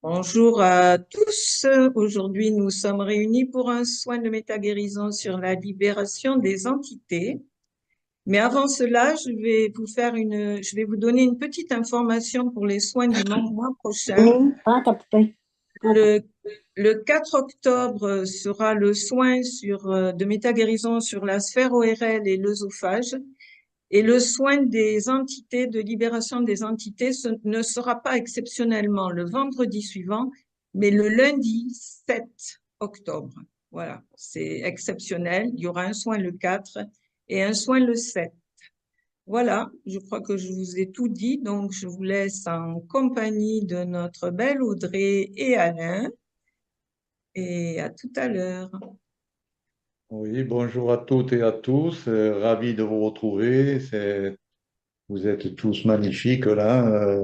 Bonjour à tous. Aujourd'hui, nous sommes réunis pour un soin de méta-guérison sur la libération des entités. Mais avant cela, je vais vous donner une petite information pour les soins du mois prochain. Le, le 4 octobre sera le soin de méta-guérison sur la sphère ORL et l'œsophage. Et le soin des entités, de libération des entités, ne sera pas exceptionnellement le vendredi suivant, mais le lundi 7 octobre. Voilà, c'est exceptionnel. Il y aura un soin le 4 et un soin le 7. Voilà, je crois que je vous ai tout dit, donc je vous laisse en compagnie de notre belle Audrey et Alain. Et à tout à l'heure. Oui, bonjour à toutes et à tous. Ravi de vous retrouver. Vous êtes tous magnifiques là,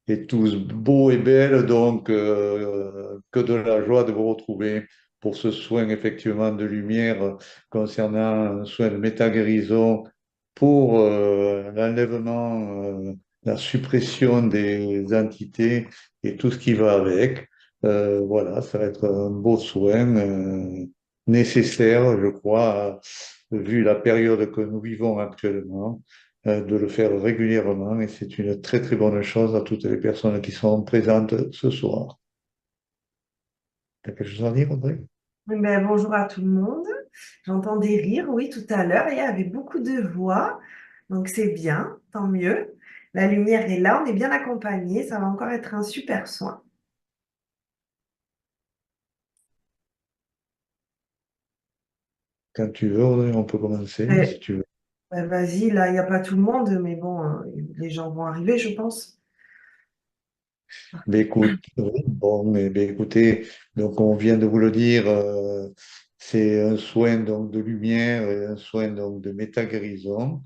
et tous beaux et belles. Donc, que de la joie de vous retrouver pour ce soin effectivement de lumière concernant un soin de méta-guérison pour l'enlèvement, la suppression des entités et tout ce qui va avec. Voilà, ça va être un beau soin. Nécessaire, je crois, vu la période que nous vivons actuellement, de le faire régulièrement et c'est une très très bonne chose à toutes les personnes qui sont présentes ce soir. Tu as quelque chose à dire, Audrey? Bonjour à tout le monde. J'entends des rires, oui, tout à l'heure. Il y avait beaucoup de voix, donc c'est bien, tant mieux. La lumière est là, on est bien accompagné. Ça va encore être un super soin. Quand tu veux, Audrey, on peut commencer, si Mais, tu veux. Vas-y, là, il n'y a pas tout le monde, mais bon, les gens vont arriver, je pense. Mais écoute, oui, bon, mais écoutez, donc on vient de vous le dire, c'est un soin donc de lumière et un soin donc de méta-guérison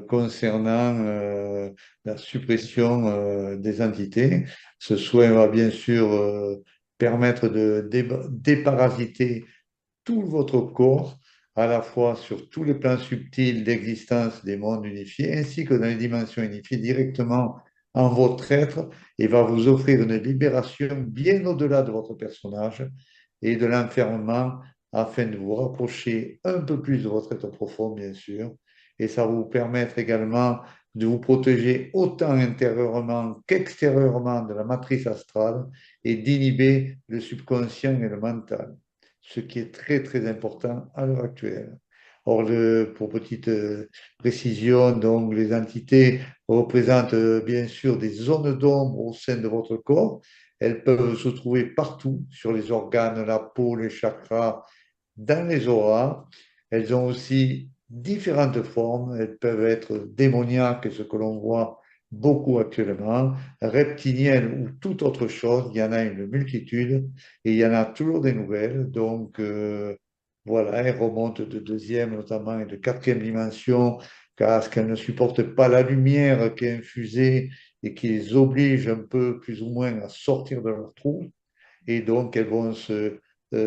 concernant la suppression des entités. Ce soin va bien sûr permettre de déparasiter tout votre corps, à la fois sur tous les plans subtils d'existence des mondes unifiés, ainsi que dans les dimensions unifiées directement en votre être, et va vous offrir une libération bien au-delà de votre personnage et de l'enfermement, afin de vous rapprocher un peu plus de votre être profond, bien sûr, et ça va vous permettre également de vous protéger autant intérieurement qu'extérieurement de la matrice astrale et d'inhiber le subconscient et le mental, ce qui est très très important à l'heure actuelle. Or, pour petite précision, donc les entités représentent bien sûr des zones d'ombre au sein de votre corps. Elles peuvent se trouver partout, sur les organes, la peau, les chakras, dans les auras. Elles ont aussi différentes formes. Elles peuvent être démoniaques, ce que l'on voit beaucoup actuellement, reptiliennes ou toute autre chose. Il y en a une multitude et il y en a toujours des nouvelles. Donc, voilà, elles remontent de deuxième notamment et de quatrième dimension parce qu'elles ne supportent pas la lumière qui est infusée et qui les oblige un peu plus ou moins à sortir de leur trou. Et donc, elles vont se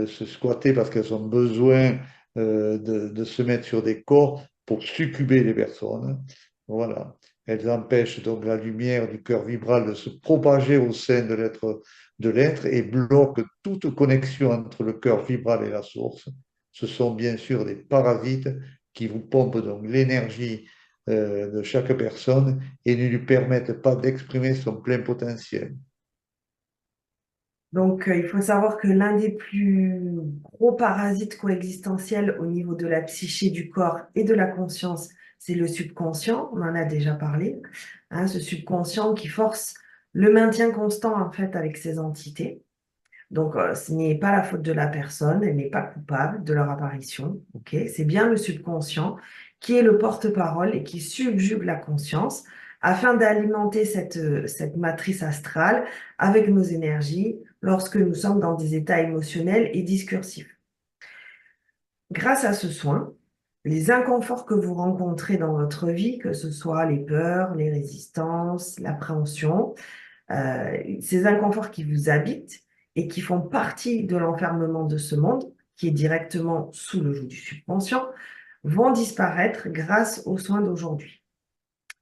squatter parce qu'elles ont besoin de se mettre sur des corps pour succuber les personnes. Voilà. Elles empêchent donc la lumière du cœur vibral de se propager au sein de l'être et bloquent toute connexion entre le cœur vibral et la source. Ce sont bien sûr des parasites qui vous pompent donc l'énergie de chaque personne et ne lui permettent pas d'exprimer son plein potentiel. Donc, il faut savoir que l'un des plus gros parasites coexistentiels au niveau de la psyché, du corps et de la conscience, c'est le subconscient. On en a déjà parlé. Hein, ce subconscient qui force le maintien constant en fait avec ces entités. Donc, ce n'est pas la faute de la personne, elle n'est pas coupable de leur apparition. Ok, c'est bien le subconscient qui est le porte-parole et qui subjugue la conscience afin d'alimenter cette matrice astrale avec nos énergies lorsque nous sommes dans des états émotionnels et discursifs. Grâce à ce soin, les inconforts que vous rencontrez dans votre vie, que ce soit les peurs, les résistances, l'appréhension, ces inconforts qui vous habitent et qui font partie de l'enfermement de ce monde, qui est directement sous le joug du subconscient, vont disparaître grâce aux soins d'aujourd'hui.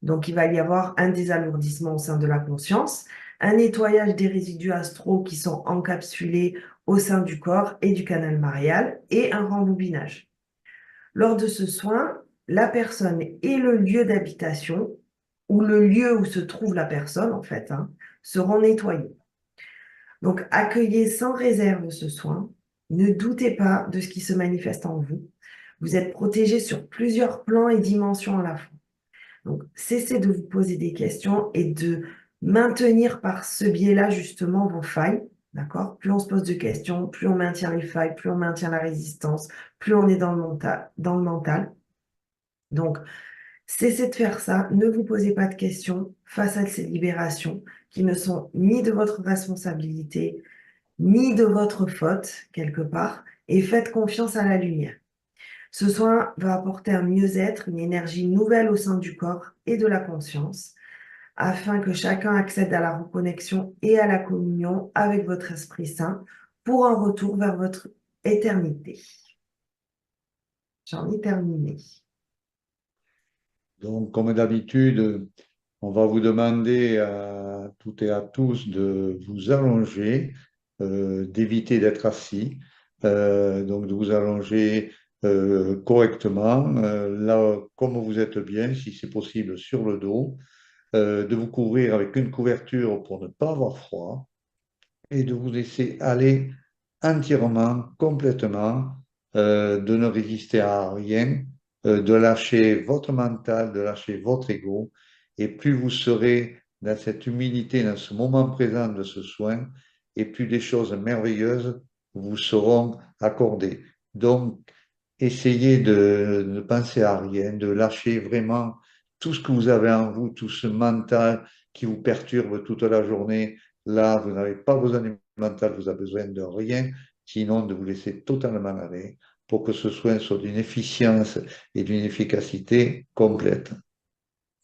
Donc, il va y avoir un désalourdissement au sein de la conscience, un nettoyage des résidus astraux qui sont encapsulés au sein du corps et du canal marial et un rembobinage. Lors de ce soin, la personne et le lieu d'habitation, ou le lieu où se trouve la personne en fait, seront nettoyés. Donc, accueillez sans réserve ce soin. Ne doutez pas de ce qui se manifeste en vous. Vous êtes protégé sur plusieurs plans et dimensions à la fois. Donc, cessez de vous poser des questions et de maintenir par ce biais-là justement vos failles. D'accord? Plus on se pose de questions, plus on maintient les failles, plus on maintient la résistance, plus on est dans le mental, dans le mental. Donc, cessez de faire ça. Ne vous posez pas de questions face à ces libérations qui ne sont ni de votre responsabilité, ni de votre faute, quelque part, et faites confiance à la lumière. Ce soin va apporter un mieux-être, une énergie nouvelle au sein du corps et de la conscience, afin que chacun accède à la reconnexion et à la communion avec votre Esprit Saint pour un retour vers votre éternité. J'en ai terminé. Donc, comme d'habitude, on va vous demander à toutes et à tous de vous allonger, d'éviter d'être assis, donc de vous allonger correctement, là, comme vous êtes bien, si c'est possible, sur le dos, de vous couvrir avec une couverture pour ne pas avoir froid et de vous laisser aller entièrement, complètement, de ne résister à rien, de lâcher votre mental, de lâcher votre ego. Et plus vous serez dans cette humilité, dans ce moment présent de ce soin, et plus des choses merveilleuses vous seront accordées. Donc, essayez de ne penser à rien, de lâcher vraiment tout ce que vous avez en vous, tout ce mental qui vous perturbe toute la journée. Là, vous n'avez pas besoin du mental, vous avez besoin de rien, sinon de vous laisser totalement aller pour que ce soin soit d'une efficience et d'une efficacité complète.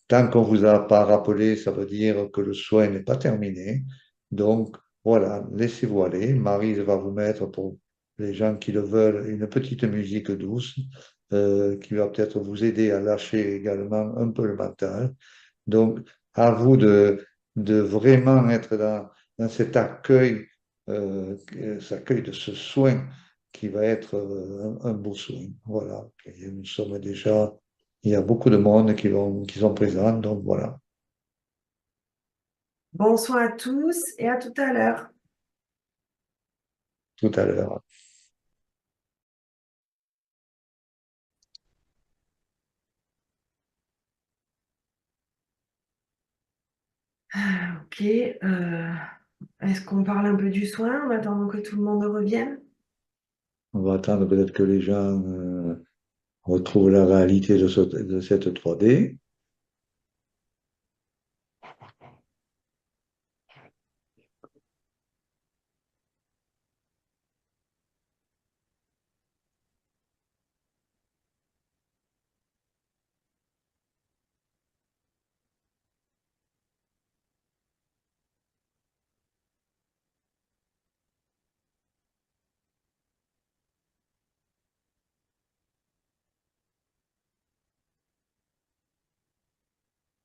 Tant qu'on ne vous a pas rappelé, ça veut dire que le soin n'est pas terminé. Donc, voilà, laissez-vous aller. Maryse va vous mettre, pour les gens qui le veulent, une petite musique douce qui va peut-être vous aider à lâcher également un peu le mental. Donc, à vous de vraiment être dans cet accueil, cet accueil de ce soin qui va être un beau soin. Voilà. Et nous sommes déjà, il y a beaucoup de monde qui sont présents, donc voilà, Bonsoir à tous et à tout à l'heure. tout à l'heure. Ok, est-ce qu'on parle un peu du soin en attendant que tout le monde revienne? On va attendre peut-être que les gens retrouvent la réalité de cette 3D.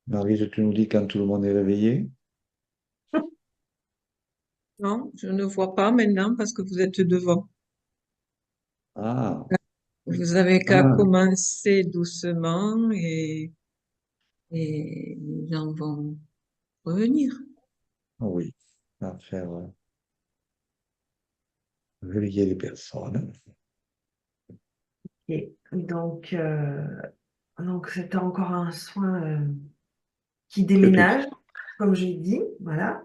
Marie, tu nous dis quand tout le monde est réveillé. Non, je ne vois pas maintenant parce que vous êtes devant. Ah, Vous avez qu'à ah, commencer doucement et les gens vont revenir. oui, à faire réveiller les personnes. Et donc c'était encore un soin qui Que tout. déménage, comme j'ai dit, voilà.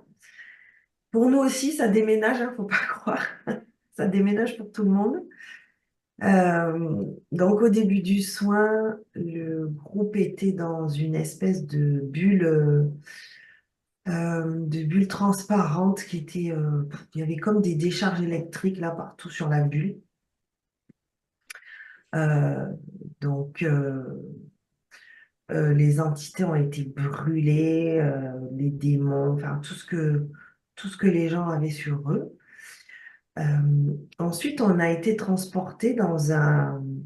Pour nous aussi, ça déménage, faut pas croire. Ça déménage pour tout le monde. Donc au début du soin, le groupe était dans une espèce de bulle transparente qui était, il y avait comme des décharges électriques là partout sur la bulle. Euh, donc les entités ont été brûlées, les démons, enfin tout ce que les gens avaient sur eux. Ensuite, on a été transporté dans une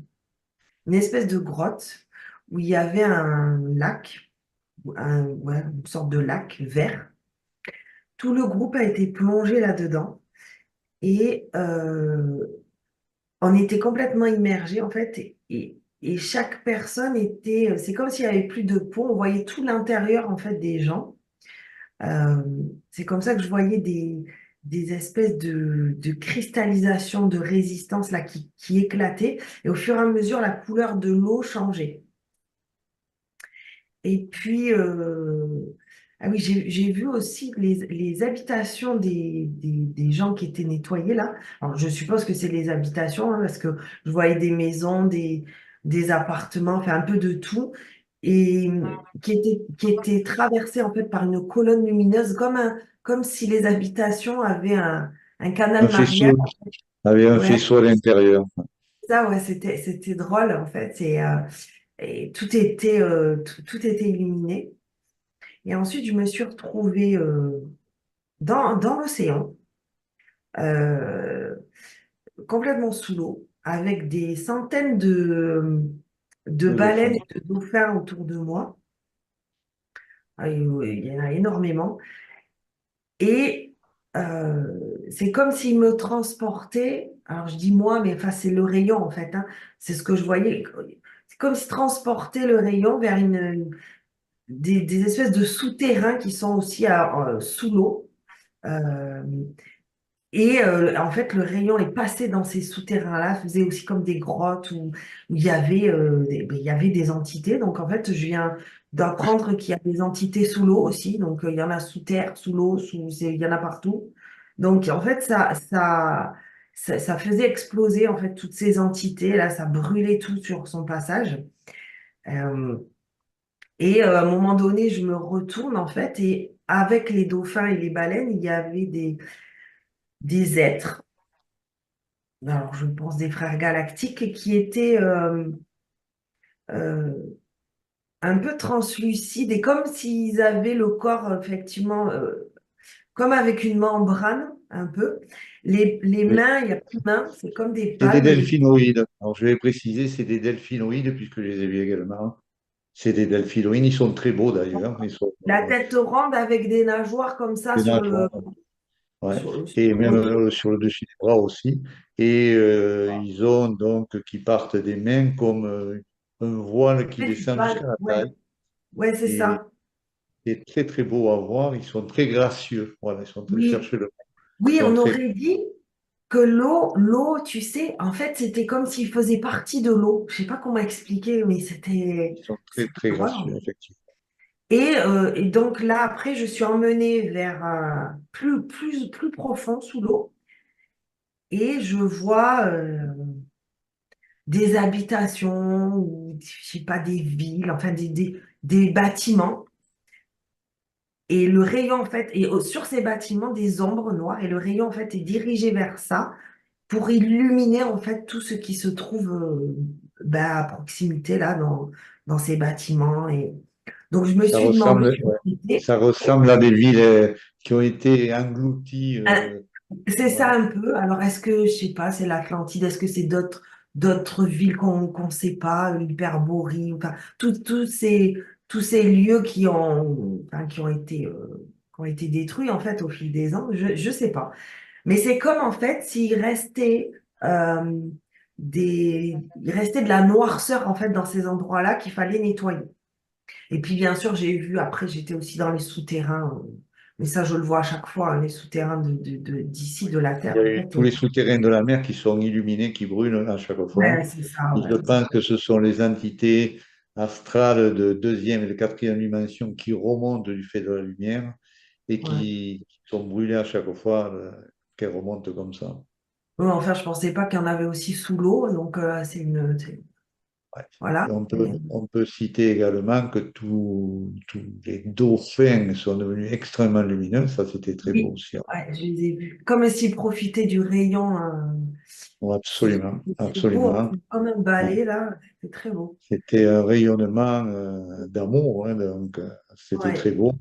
espèce de grotte où il y avait un lac, ouais, une sorte de lac vert. tout le groupe a été plongé là-dedans et on était complètement immergés en fait et chaque personne était, c'est comme s'il n'y avait plus de peau, on voyait tout l'intérieur en fait des gens. Euh, c'est comme ça que je voyais des espèces de cristallisation, de résistance là qui éclataient et au fur et à mesure la couleur de l'eau changeait. Et puis, ah oui, j'ai vu aussi les habitations des gens qui étaient nettoyés là. Alors, je suppose que c'est les habitations, hein, parce que je voyais des maisons, des appartements, enfin un peu de tout, et qui étaient traversés en fait par une colonne lumineuse, comme si les habitations avaient un Un canal Mariana. faisceau, avait un Ouais, faisceau à l'intérieur. ça, ouais, c'était drôle en fait. Et tout était illuminé. Et ensuite, je me suis retrouvée dans l'océan, euh, complètement sous l'eau, avec des centaines de Le baleines dauphin. et de dauphins autour de moi. Ah, il y en a énormément. Et c'est comme s'ils me transportaient. Alors, je dis moi, mais enfin, c'est le rayon en fait, hein. C'est ce que je voyais. C'est comme s'ils transportaient le rayon vers des espèces de souterrains qui sont aussi sous l'eau. Euh, Et en fait, le rayon est passé dans ces souterrains-là, faisait aussi comme des grottes où il y avait des entités. Donc en fait, je viens d'apprendre qu'il y a des entités sous l'eau aussi. Donc il y en a sous terre, sous l'eau, il y en a partout. Donc en fait, ça faisait exploser en fait toutes ces entités. Là, ça brûlait tout sur son passage. Euh, à un moment donné, je me retourne en fait et avec les dauphins et les baleines, il y avait des êtres, alors je pense des frères galactiques, qui étaient euh, un peu translucides et comme s'ils avaient le corps effectivement comme avec une membrane un peu. Les Oui. mains, il n'y a plus de mains, c'est comme des C'est des palmes. delphinoïdes. Alors, je vais préciser, c'est des delphinoïdes, puisque je les ai vus également. C'est des delphinoïdes. Ils sont très beaux d'ailleurs. Ils sont La tête ronde avec des nageoires comme ça des sur nageoires. le, Ouais. sur, Et même autour. sur le dessus des bras aussi. Et ils ont donc, qui partent des mains comme un voile qui Ouais, c'est descend pas- jusqu'à la ouais, taille. ouais, c'est Et ça. c'est très très beau à voir. Ils sont très gracieux. Voilà, ils sont très, Oui, cherchez le mot. Ils oui, sont on très, aurait dit que l'eau, tu sais, en fait, c'était comme s'il faisait partie de l'eau. Je sais pas comment expliquer, mais ils sont très c'était très drôle. gracieux, effectivement. Et donc là, après, je suis emmenée vers plus profond sous l'eau et je vois des habitations ou, je sais pas, des villes, enfin des bâtiments. Et le rayon, en fait, sur ces bâtiments, des ombres noires et le rayon, en fait, est dirigé vers ça pour illuminer, en fait, tout ce qui se trouve à proximité, là, dans ces bâtiments. Et donc, je me Ça suis demandé, ressemble, ouais. Ça ressemble à des villes qui ont été englouties. c'est ça Voilà. un peu. Alors, est-ce que, je sais pas, c'est l'Atlantide, est-ce que c'est d'autres villes qu'on sait pas, l'Hyperborie, enfin, tous ces lieux qui ont été détruits, en fait, au fil des ans, je sais pas. Mais c'est comme, en fait, s'il restait, euh, il restait de la noirceur, en fait, dans ces endroits-là qu'il fallait nettoyer. Et puis, bien sûr, j'ai vu, après, j'étais aussi dans les souterrains, mais ça, je le vois à chaque fois, hein, les souterrains d'ici, de la Il y Terre, a en eu fait. tous les souterrains de la mer qui sont illuminés, qui brûlent à chaque fois. Ouais, c'est ça, Et ouais. je pense que ce sont les entités astrales de deuxième et de quatrième dimension qui remontent du fait de la lumière et Ouais. qui sont brûlées à chaque fois qu'elles remontent comme ça. Ouais, enfin, je pensais pas qu'il y en avait aussi sous l'eau, donc Ouais. voilà. Et on peut citer également que tous les dauphins sont devenus extrêmement lumineux. Ça, c'était très beau Oui, aussi. ouais, je les ai vus. Comme s'ils profitaient du rayon, Absolument, c'est beau, hein, absolument. c'est comme un Ouais. balai, là, c'est très beau. C'était un rayonnement d'amour, hein, donc c'était très Ouais. beau.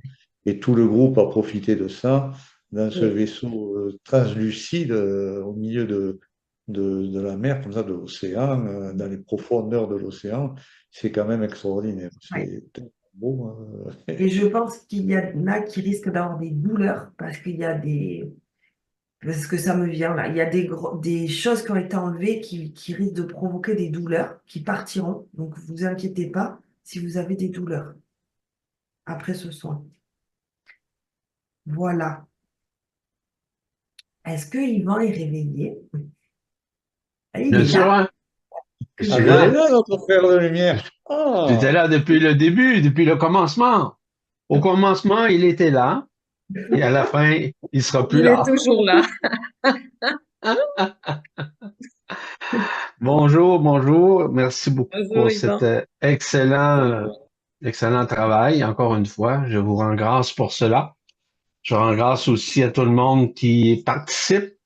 Et tout le groupe a profité de ça dans ce Ouais. vaisseau translucide au milieu de la mer, comme ça, de l'océan, dans les profondeurs de l'océan. C'est quand même extraordinaire. Ouais. bon, Et je pense qu'il y en a qui risquent d'avoir des douleurs parce qu'il y a des... Parce que ça me vient là. Il y a des choses qui ont été enlevées qui risquent de provoquer des douleurs qui partiront. Donc, vous inquiétez pas si vous avez des douleurs après ce soin. Voilà. Est-ce que Yvan est réveillé? Ah, il Bien est sûr, là. hein, je ah suis ben, elle est là. là, notre frère de lumière. J'étais Ah, là depuis le début, depuis le commencement. Au commencement, il était là, et à la fin, il sera plus Il est là. toujours là. Bonjour, bonjour. Merci beaucoup Bonjour, pour cet Yvan. excellent travail. Encore une fois, je vous rends grâce pour cela. Je rends grâce aussi à tout le monde qui participe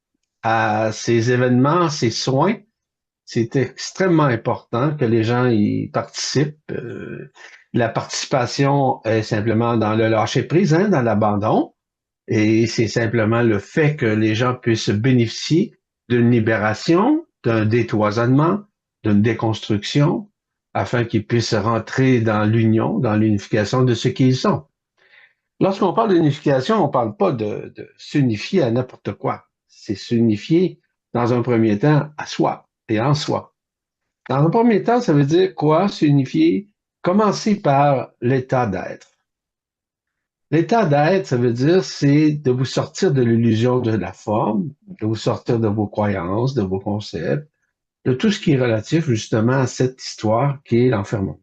à ces événements, ces soins. C'est extrêmement important que les gens y participent. La participation est simplement dans le lâcher-prise, hein, dans l'abandon. Et c'est simplement le fait que les gens puissent bénéficier d'une libération, d'un détoisonnement, d'une déconstruction, afin qu'ils puissent rentrer dans l'union, dans l'unification de ce qu'ils sont. Lorsqu'on parle d'unification, on ne parle pas de s'unifier à n'importe quoi. C'est s'unifier, dans un premier temps, à soi et en soi. Dans un premier temps, ça veut dire quoi? S'unifier, commencer par l'état d'être. L'état d'être, ça veut dire, c'est de vous sortir de l'illusion de la forme, de vous sortir de vos croyances, de vos concepts, de tout ce qui est relatif justement à cette histoire qui est l'enfermement.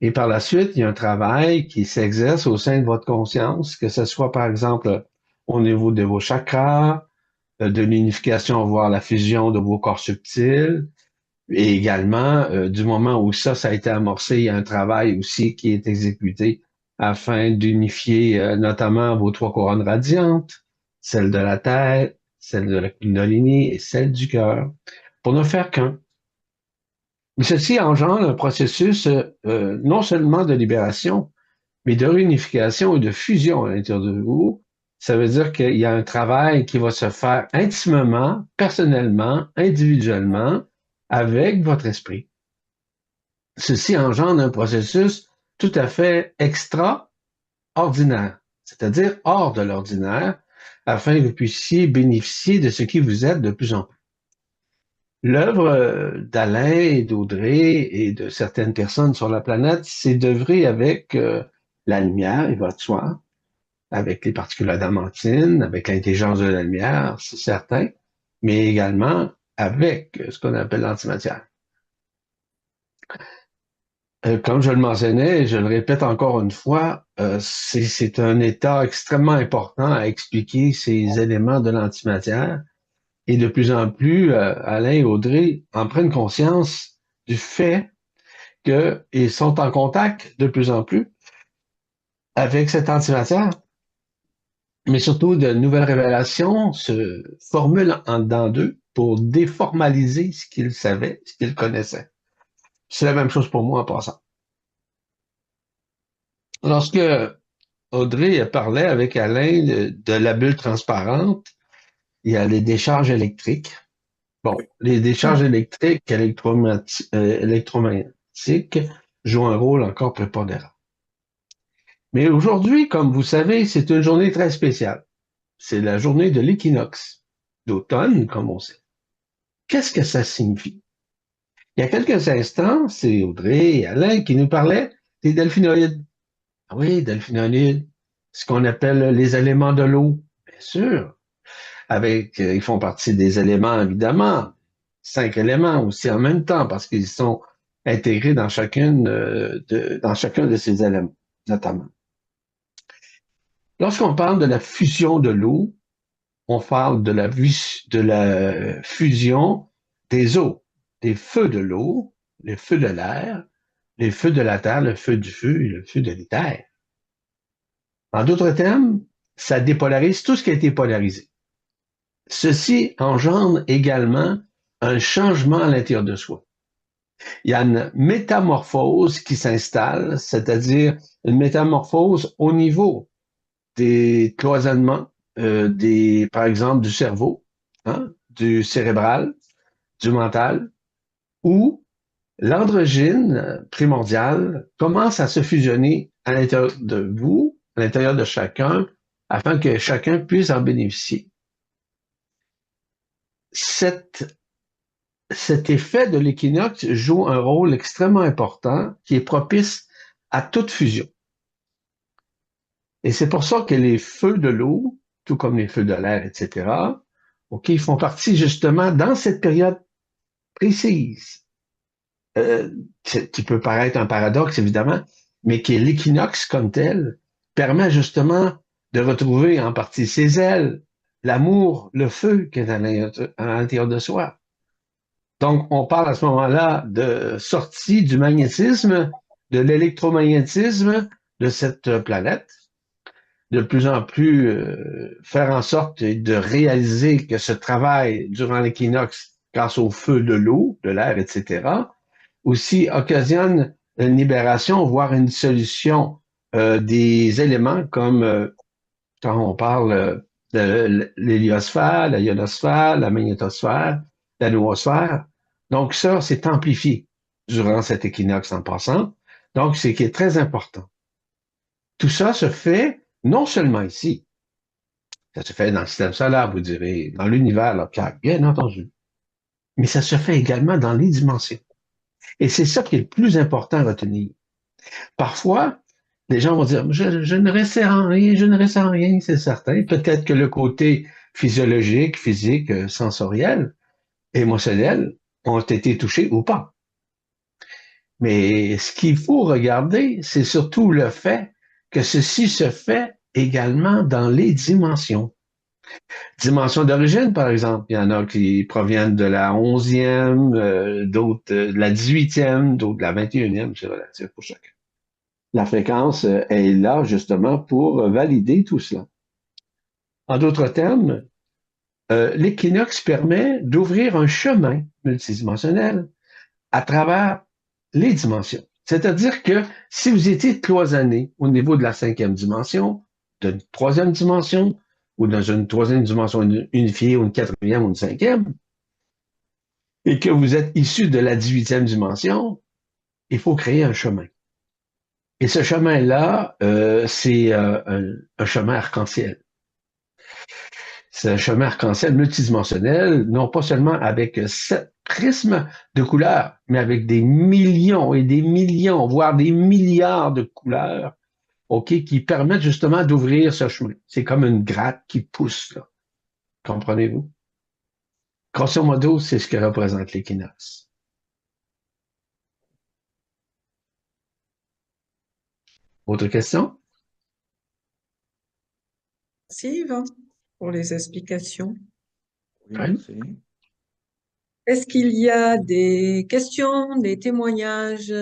Et par la suite, il y a un travail qui s'exerce au sein de votre conscience, que ce soit par exemple au niveau de vos chakras, de l'unification, voire la fusion de vos corps subtils, et également, du moment où ça a été amorcé, il y a un travail aussi qui est exécuté afin d'unifier notamment vos trois couronnes radiantes, celle de la tête, celle de la Kundalini et celle du cœur, pour ne faire qu'un. Mais ceci engendre un processus non seulement de libération, mais de réunification et de fusion à l'intérieur de vous. Ça veut dire qu'il y a un travail qui va se faire intimement, personnellement, individuellement, avec votre esprit. Ceci engendre un processus tout à fait extraordinaire, c'est-à-dire hors de l'ordinaire, afin que vous puissiez bénéficier de ce qui vous êtes de plus en plus. L'œuvre d'Alain et d'Audrey et de certaines personnes sur la planète, c'est d'œuvrer avec la lumière, il va de soi, avec les particules adamantines, avec l'intelligence de la lumière, c'est certain, mais également avec ce qu'on appelle l'antimatière. Comme je le mentionnais, je le répète encore une fois, c'est un état extrêmement important à expliquer ces éléments de l'antimatière. Et de plus en plus, Alain et Audrey en prennent conscience du fait qu'ils sont en contact de plus en plus avec cette antimatière, mais surtout de nouvelles révélations se formulent en dedans d'eux pour déformaliser ce qu'ils savaient, ce qu'ils connaissaient. C'est la même chose pour moi en passant. Lorsque Audrey parlait avec Alain de la bulle transparente, il y a les décharges électriques. Bon, les décharges électriques électromagnétiques jouent un rôle encore prépondérant. Mais aujourd'hui, comme vous savez, c'est une journée très spéciale. C'est la journée de l'équinoxe d'automne, comme on sait. Qu'est-ce que ça signifie? Il y a quelques instants, c'est Audrey et Alain qui nous parlaient des delphinoïdes. Ah oui, delphinoïdes, ce qu'on appelle les éléments de l'eau, bien sûr. Ils font partie des éléments, évidemment, 5 éléments aussi en même temps, parce qu'ils sont intégrés dans dans chacun de ces éléments, notamment. Lorsqu'on parle de la fusion de l'eau, on parle de la fusion des eaux, des feux de l'eau, les feux de l'air, les feux de la terre, le feu du feu et le feu de l'éther. En d'autres termes, ça dépolarise tout ce qui a été polarisé. Ceci engendre également un changement à l'intérieur de soi. Il y a une métamorphose qui s'installe, c'est-à-dire une métamorphose au niveau des cloisonnements, par exemple, du cerveau, hein, du cérébral, du mental, ou l'androgyne primordial commence à se fusionner à l'intérieur de vous, à l'intérieur de chacun, afin que chacun puisse en bénéficier. Cet effet de l'équinoxe joue un rôle extrêmement important qui est propice à toute fusion. Et c'est pour ça que les feux de l'eau, tout comme les feux de l'air, etc., OK, font partie justement dans cette période précise, qui peut paraître un paradoxe, évidemment, mais qui est l'équinoxe comme tel, permet justement de retrouver en partie ses ailes, l'amour, le feu qui est à l'intérieur de soi. Donc, on parle à ce moment-là de sortie du magnétisme, de l'électromagnétisme de cette planète, de plus en plus faire en sorte de réaliser que ce travail durant l'équinoxe, grâce au feu de l'eau, de l'air, etc., aussi occasionne une libération, voire une solution des éléments comme quand on parle de l'héliosphère, la ionosphère, la magnétosphère, la noosphère. Donc ça, c'est amplifié durant cet équinoxe en passant. Donc, c'est qui est très important. Tout ça se fait non seulement ici, ça se fait dans le système solaire, vous direz, dans l'univers, là, Pierre, bien entendu, mais ça se fait également dans les dimensions. Et c'est ça qui est le plus important à retenir. Parfois, les gens vont dire, je ne ressens rien, je ne ressens rien, c'est certain. Peut-être que le côté physiologique, physique, sensoriel, émotionnel ont été touchés ou pas. Mais ce qu'il faut regarder, c'est surtout le fait que ceci se fait également dans les dimensions. Dimension d'origine, par exemple, il y en a qui proviennent de la 11e, d'autres de la 18e, d'autres de la 21e, c'est relatif pour chacun. La fréquence est là justement pour valider tout cela. En d'autres termes, l'équinoxe permet d'ouvrir un chemin multidimensionnel à travers les dimensions. C'est-à-dire que si vous étiez cloisonné au niveau de la 5e dimension, d'une 3e dimension, ou dans une 3e dimension unifiée, ou une 4e, ou une 5e, et que vous êtes issu de la 18e dimension, il faut créer un chemin. Et ce chemin-là, c'est un chemin arc-en-ciel. C'est un chemin arc-en-ciel multidimensionnel, non pas seulement avec 7 prismes de couleurs, mais avec des millions et des millions, voire des milliards de couleurs, OK, qui permettent justement d'ouvrir ce chemin. C'est comme une gratte qui pousse, là. Comprenez-vous? Grosso modo, c'est ce que représente l'équinoxe. Autre question? Merci Yvan pour les explications. Oui, merci. Est-ce qu'il y a des questions, des témoignages?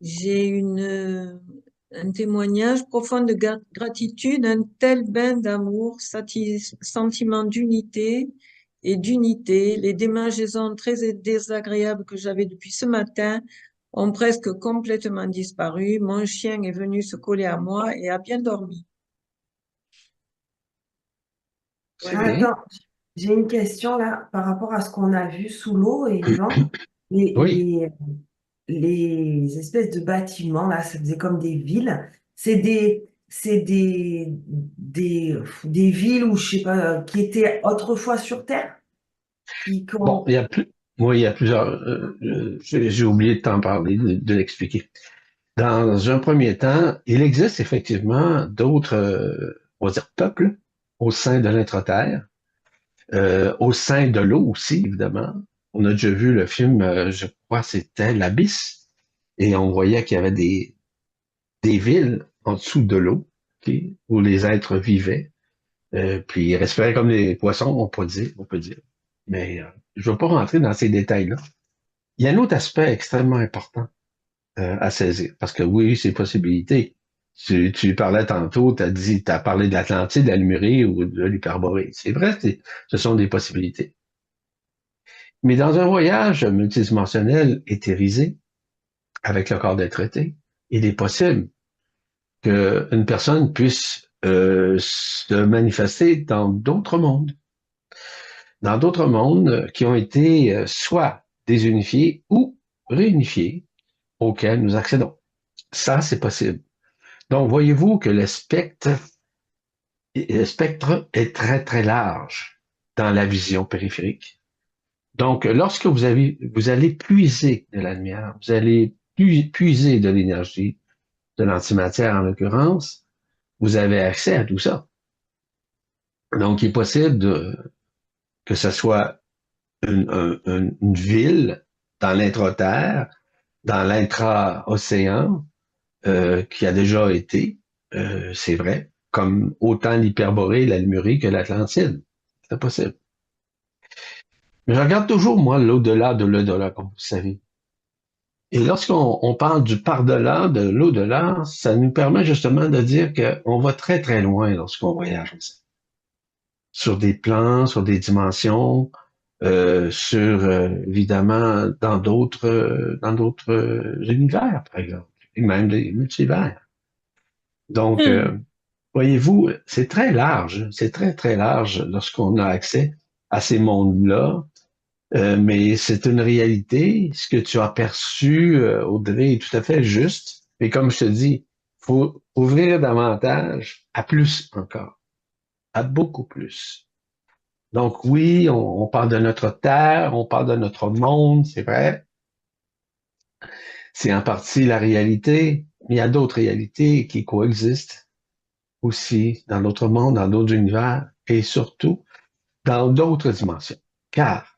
J'ai un témoignage profond de gratitude, un tel bain d'amour, sentiment d'unité et d'unité. Les démangeaisons très désagréables que j'avais depuis ce matin ont presque complètement disparu. Mon chien est venu se coller à moi et a bien dormi. C'est bien. Attends, j'ai une question là par rapport à ce qu'on a vu sous l'eau et Yvan. Les, Oui. les, les espèces de bâtiments là, ça faisait comme des villes. C'est des villes ou je sais pas, qui étaient autrefois sur Terre. Bon, il y a plusieurs. J'ai oublié de t'en parler, de l'expliquer. Dans un premier temps, il existe effectivement d'autres, on va dire, peuples au sein de l'intra-terre, au sein de l'eau aussi, évidemment. On a déjà vu le film, je crois que c'était l'Abysse, et on voyait qu'il y avait des villes en dessous de l'eau, ok, où les êtres vivaient, puis ils respiraient comme les poissons, on peut dire. Mais je ne veux pas rentrer dans ces détails-là. Il y a un autre aspect extrêmement important à saisir. Parce que oui, c'est possibilité. Tu parlais tantôt, tu as parlé de l'Atlantide, de la Lémurie ou de l'Hyperborée. C'est vrai, ce sont des possibilités. Mais dans un voyage multidimensionnel éthérisé, avec le corps d'être été, il est possible qu'une personne puisse se manifester dans d'autres mondes qui ont été soit désunifié ou réunifié auquel nous accédons. Ça, c'est possible. Donc, voyez-vous que le spectre est très, très large dans la vision périphérique. Donc, lorsque vous allez puiser de la lumière, vous allez puiser de l'énergie, de l'antimatière en l'occurrence, vous avez accès à tout ça. Donc, il est possible que ce soit une ville dans l'intra-terre, dans l'intra-océan, qui a déjà été, c'est vrai, comme autant l'Hyperborée, la Lémurie que l'Atlantide. C'est possible. Mais je regarde toujours, moi, l'au-delà, comme vous savez. Et lorsqu'on parle du par-delà, de l'au-delà, ça nous permet justement de dire qu'on va très, très loin lorsqu'on voyage aussi. Sur des plans, sur des dimensions, évidemment, dans d'autres univers, par exemple, et même des multivers. Donc, voyez-vous, c'est très large, c'est très, très large lorsqu'on a accès à ces mondes-là. Mais c'est une réalité. Ce que tu as perçu, Audrey, est tout à fait juste. Mais comme je te dis, faut ouvrir davantage à plus encore, à beaucoup plus. Donc oui, on parle de notre terre, on parle de notre monde, c'est vrai. C'est en partie la réalité, mais il y a d'autres réalités qui coexistent aussi dans d'autres mondes, dans d'autres univers et surtout dans d'autres dimensions. Car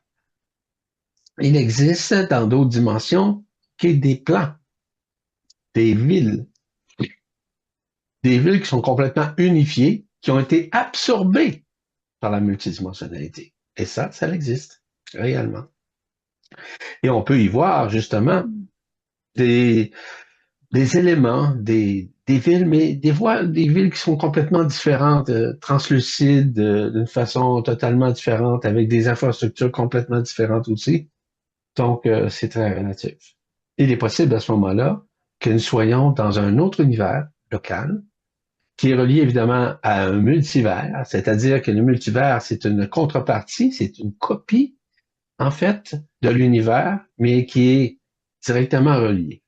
il existe dans d'autres dimensions des plans, des villes, qui sont complètement unifiées, qui ont été absorbées par la multidimensionnalité. Et ça existe réellement. Et on peut y voir justement des, des éléments, des villes, mais des villes qui sont complètement différentes, translucides, d'une façon totalement différente, avec des infrastructures complètement différentes aussi. Donc, c'est très relatif. Il est possible à ce moment-là que nous soyons dans un autre univers local, qui est relié évidemment à un multivers, c'est-à-dire que le multivers, c'est une contrepartie, c'est une copie, en fait, de l'univers, mais qui est directement relié,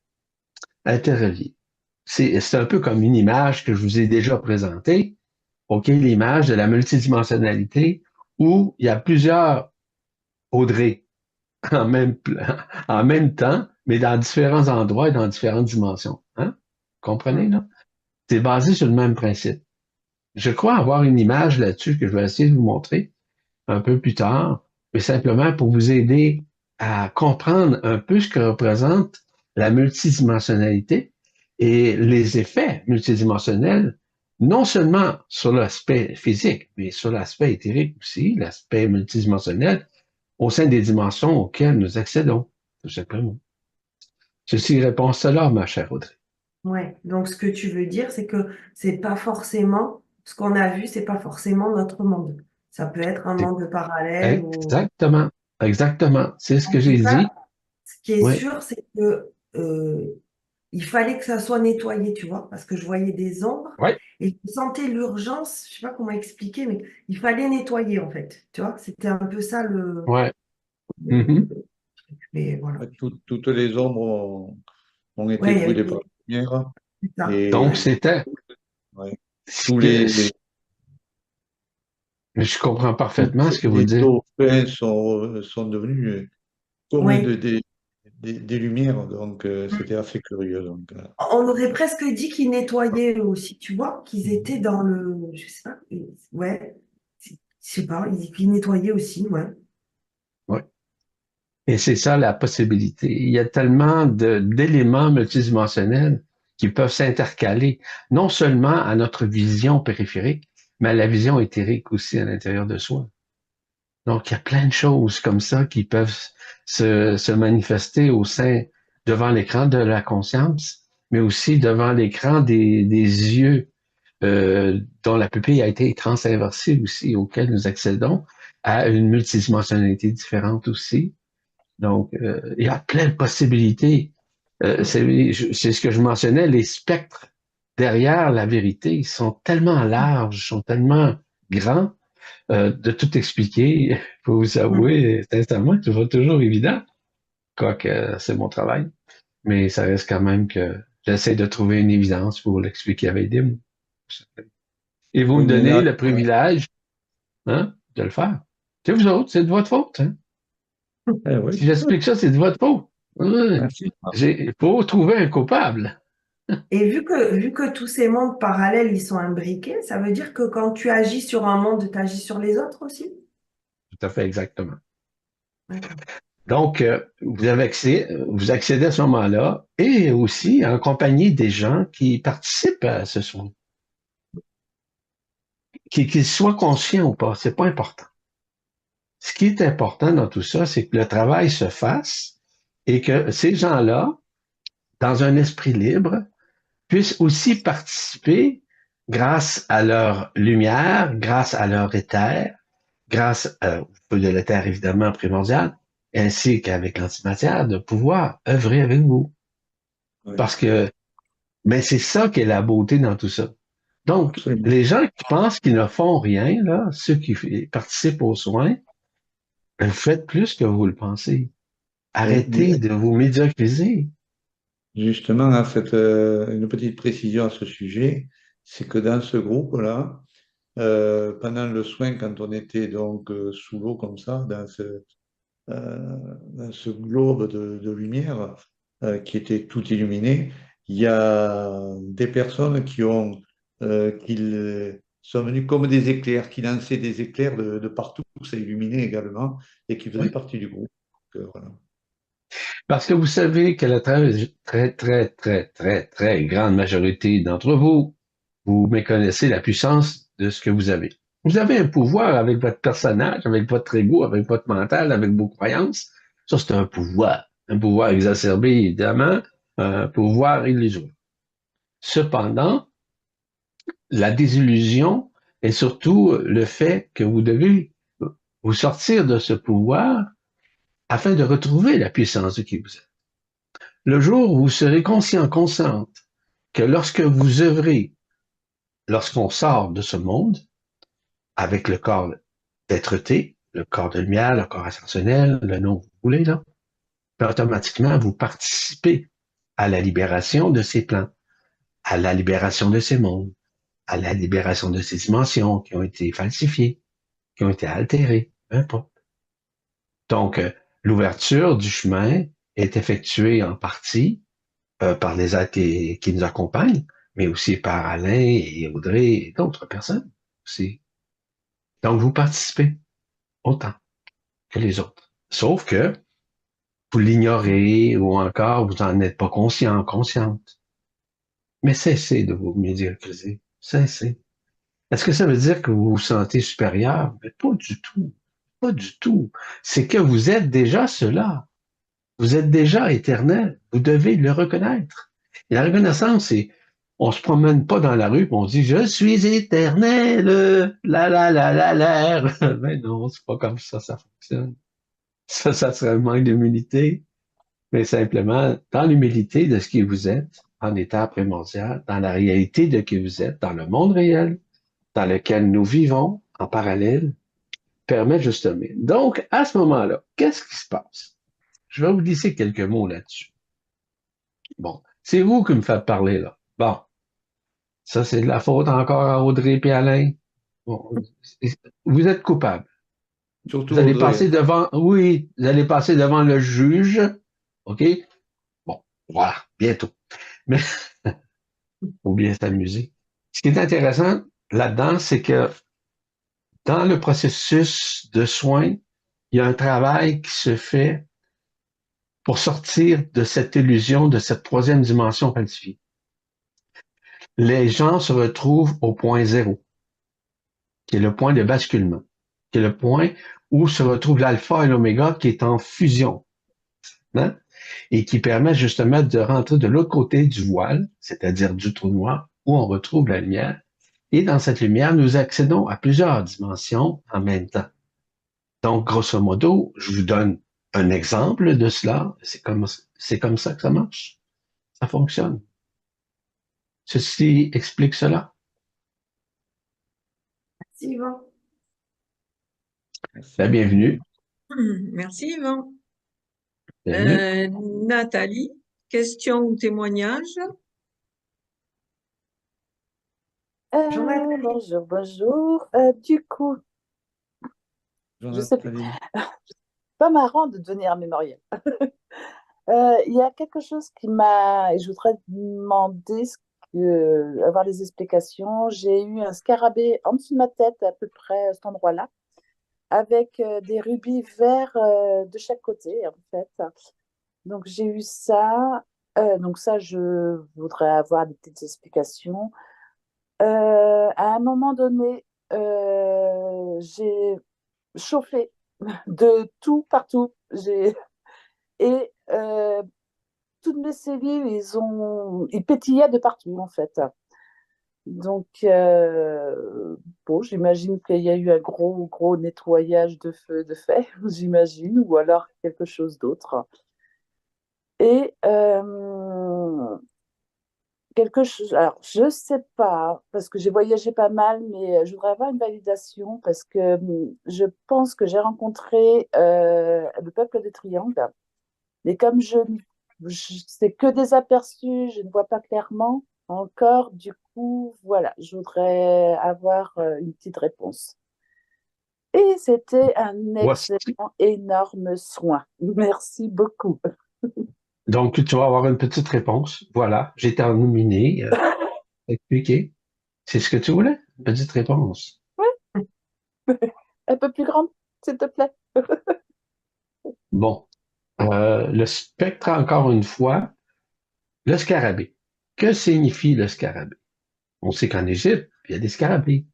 interrelié. C'est un peu comme une image que je vous ai déjà présentée, OK, l'image de la multidimensionnalité, où il y a plusieurs Audrey en même temps, mais dans différents endroits et dans différentes dimensions. Hein? Comprenez, là? C'est basé sur le même principe. Je crois avoir une image là-dessus que je vais essayer de vous montrer un peu plus tard, mais simplement pour vous aider à comprendre un peu ce que représente la multidimensionnalité et les effets multidimensionnels, non seulement sur l'aspect physique, mais sur l'aspect éthérique aussi, l'aspect multidimensionnel au sein des dimensions auxquelles nous accédons, tout simplement. Ceci répond à cela, ma chère Audrey. Ouais, donc ce que tu veux dire, c'est que c'est pas forcément ce qu'on a vu, c'est pas forcément notre monde. Ça peut être un monde parallèle ou Exactement, exactement. C'est ce en que tout j'ai dit. cas, ce qui est Oui, sûr, c'est que il fallait que ça soit nettoyé, tu vois, parce que je voyais des ombres oui, et je sentais l'urgence, je sais pas comment expliquer, mais il fallait nettoyer en fait, tu vois, c'était un peu ça oui. le- Mhm. mais voilà. Toutes les ombres ont été Ouais, brûlées par la lumière c'est ça, Donc, et ouais. c'était ouais, ce tous que les, je comprends tous parfaitement ce que vous les dites. dauphins sont devenus comme Ouais. des lumières, donc c'était assez curieux. Donc, On aurait presque dit qu'ils nettoyaient eux aussi, tu vois, qu'ils étaient dans le, je sais pas, ouais, je sais pas, qu'ils nettoyaient aussi, ouais. Oui. Et c'est ça la possibilité. Il y a tellement d'éléments multidimensionnels qui peuvent s'intercaler, non seulement à notre vision périphérique, mais à la vision éthérique aussi à l'intérieur de soi. Donc, il y a plein de choses comme ça qui peuvent se manifester devant l'écran de la conscience, mais aussi devant l'écran des yeux dont la pupille a été transinversée aussi, auquel nous accédons à une multidimensionnalité différente aussi. Donc, il y a plein de possibilités. C'est ce que je mentionnais, les spectres derrière la vérité ils sont tellement larges, sont tellement grands, de tout expliquer, faut vous avouer, sincèrement, que ce n'est pas toujours évident. quoique c'est mon travail. Mais ça reste quand même que j'essaie de trouver une évidence pour l'expliquer avec des mots. Et vous Oui, me mais donnez là, le privilège, hein, de le faire. C'est vous autres, c'est de votre faute. Hein. oui, Si j'explique ça, c'est de votre faute. Ouais. merci. Il faut trouver un coupable. Et vu que tous ces mondes parallèles, ils sont imbriqués, ça veut dire que quand tu agis sur un monde, tu agis sur les autres aussi? Tout à fait exactement. D'accord. Donc, vous accédez à ce moment-là et aussi en compagnie des gens qui participent à ce soin. Qu'ils soient conscients ou pas, c'est pas important. Ce qui est important dans tout ça, c'est que le travail se fasse et que ces gens-là, dans un esprit libre, puissent aussi participer grâce à leur lumière, grâce à leur éther, grâce au feu de l'éther évidemment primordial, ainsi qu'avec l'antimatière, de pouvoir œuvrer avec vous. Oui, Parce que, mais c'est ça qui est la beauté dans tout ça. Donc, absolument. les gens qui pensent qu'ils ne font rien, là, ceux qui participent aux soins, faites plus que vous le pensez. Oui, mais Arrêtez de vous médiocriser. justement, en fait, une petite précision à ce sujet, c'est que dans ce groupe-là, pendant le soin, quand on était donc sous l'eau comme ça, dans ce globe de lumière qui était tout illuminé, il y a des personnes qui sont venues comme des éclairs, qui lançaient des éclairs de partout, ça illuminait également, et qui faisaient Oui. partie du groupe. Donc, voilà. Parce que vous savez que la très grande majorité d'entre vous, vous méconnaissez la puissance de ce que vous avez. Vous avez un pouvoir avec votre personnage, avec votre ego, avec votre mental, avec vos croyances. Ça, c'est un pouvoir exacerbé, évidemment, un pouvoir illusoire. Cependant, la désillusion est surtout le fait que vous devez vous sortir de ce pouvoir afin de retrouver la puissance de qui vous êtes. Le jour où vous serez consciente que lorsque vous œuvrez, lorsqu'on sort de ce monde, avec le corps d'être-té, le corps de lumière, le corps ascensionnel, le nom que vous voulez, là, automatiquement, vous participez à la libération de ces plans, à la libération de ces mondes, à la libération de ces dimensions qui ont été falsifiées, qui ont été altérées, peu importe. Donc, l'ouverture du chemin est effectuée en partie par les êtres qui nous accompagnent, mais aussi par Alain et Audrey et d'autres personnes aussi. Donc, vous participez autant que les autres. Sauf que vous l'ignorez ou encore vous n'en êtes pas conscient, consciente. Mais cessez de vous médiacriser. Cessez. Est-ce que ça veut dire que vous vous sentez supérieur? Mais pas du tout. Pas du tout. C'est que vous êtes déjà cela. Vous êtes déjà éternel. Vous devez le reconnaître. Et la reconnaissance, c'est, on se promène pas dans la rue et on dit, je suis éternel, l'air. Mais non, c'est pas comme ça fonctionne. Ça serait un manque d'humilité. Mais simplement, dans l'humilité de ce qui vous êtes, en état primordial, dans la réalité de qui vous êtes, dans le monde réel, dans lequel nous vivons en parallèle, permet justement. Donc, à ce moment-là, qu'est-ce qui se passe? Je vais vous glisser quelques mots là-dessus. Bon, c'est vous qui me faites parler là. Bon, ça c'est de la faute encore à Audrey et Alain. Bon, vous êtes coupable. Surtout Vous allez Audrey. passer devant, oui, vous allez passer devant le juge. OK? Bon, voilà, bientôt. Mais faut bien s'amuser. Ce qui est intéressant là-dedans, c'est que dans le processus de soins, il y a un travail qui se fait pour sortir de cette illusion, de cette troisième dimension falsifiée. Les gens se retrouvent au point zéro, qui est le point de basculement, qui est le point où se retrouve l'alpha et l'oméga qui est en fusion, hein, et qui permet justement de rentrer de l'autre côté du voile, c'est-à-dire du trou noir, où on retrouve la lumière. Et dans cette lumière, nous accédons à plusieurs dimensions en même temps. Donc, grosso modo, je vous donne un exemple de cela. C'est comme ça que ça marche. Ça fonctionne. Ceci explique cela. Merci, Yvan. Merci. La bienvenue. Merci, Yvan. Euh, Nathalie, question ou témoignage? Bonjour, Nathalie. Bonjour, bonjour. Du coup, je sais plus. Nathalie. Pas marrant de devenir mémoriel. Il y a quelque chose qui m'a. Je voudrais demander avoir des explications. J'ai eu un scarabée en dessous de ma tête, à peu près à cet endroit-là, avec des rubis verts de chaque côté, en fait. Donc, j'ai eu ça. Donc, ça, je voudrais avoir des petites explications. À un moment donné, j'ai chauffé de tout partout. Et toutes mes cellules, ils pétillaient de partout, en fait. Donc, bon, j'imagine qu'il y a eu un gros, gros nettoyage de feu de fait, j'imagine, ou alors quelque chose d'autre. Et quelque chose, alors je sais pas, parce que j'ai voyagé pas mal, mais je voudrais avoir une validation parce que je pense que j'ai rencontré le peuple des Triangles, mais comme c'est que des aperçus, je ne vois pas clairement encore, du coup, voilà, je voudrais avoir une petite réponse. Et c'était un Voici. excellent, énorme soin. Merci beaucoup. Donc, tu vas avoir une petite réponse. Voilà, j'ai terminé. Expliqué. C'est ce que tu voulais? Une petite réponse. Un peu plus grande, s'il te plaît. Bon. Le spectre, encore une fois, le scarabée. Que signifie le scarabée? On sait qu'en Égypte, il y a des scarabées.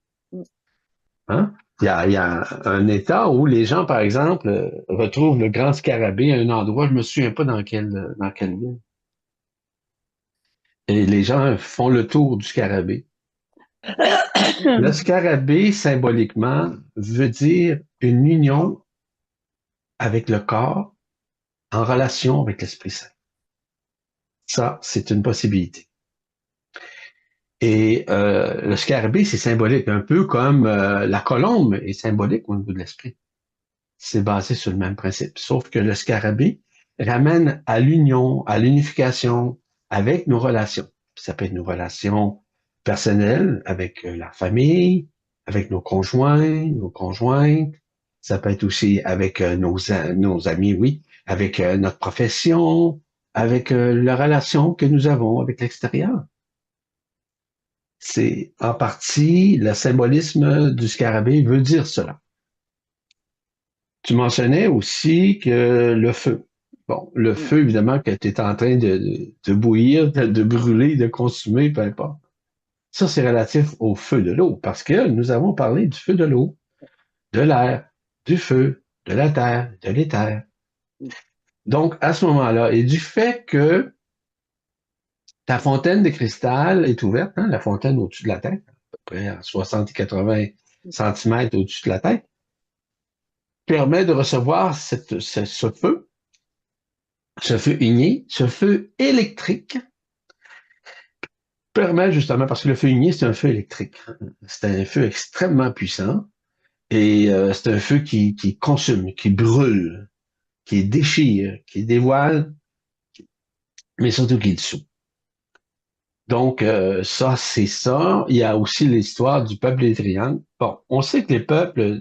Hein? Il y a un État où les gens, par exemple, retrouvent le grand scarabée à un endroit, je me souviens pas dans quelle ville. Et les gens font le tour du scarabée. Le scarabée, symboliquement, veut dire une union avec le corps en relation avec l'Esprit Saint. Ça, c'est une possibilité. Et le scarabée, c'est symbolique, un peu comme la colombe est symbolique au niveau de l'esprit. C'est basé sur le même principe. Sauf que le scarabée ramène à l'union, à l'unification avec nos relations. Ça peut être nos relations personnelles avec la famille, avec nos conjoints, nos conjointes. Ça peut être aussi avec nos amis, oui, avec notre profession, avec la relation que nous avons avec l'extérieur. C'est en partie le symbolisme du scarabée veut dire cela. Tu mentionnais aussi que le feu. Bon, le feu, évidemment, que tu es en train de bouillir, de brûler, de consumer, peu importe. Ça, c'est relatif au feu de l'eau, parce que nous avons parlé du feu de l'eau, de l'air, du feu, de la terre, de l'éther. Donc, à ce moment-là, et du fait que ta fontaine de cristal est ouverte, hein, la fontaine au-dessus de la tête, à peu près à 60 et 80 centimètres au-dessus de la tête, permet de recevoir ce feu igné, ce feu électrique, permet justement, parce que le feu igné, c'est un feu électrique. C'est un feu extrêmement puissant et c'est un feu qui consomme, qui brûle, qui déchire, qui dévoile, mais surtout qui dissout. Donc, ça, c'est ça. Il y a aussi l'histoire du peuple des triangles. Bon, on sait que les peuples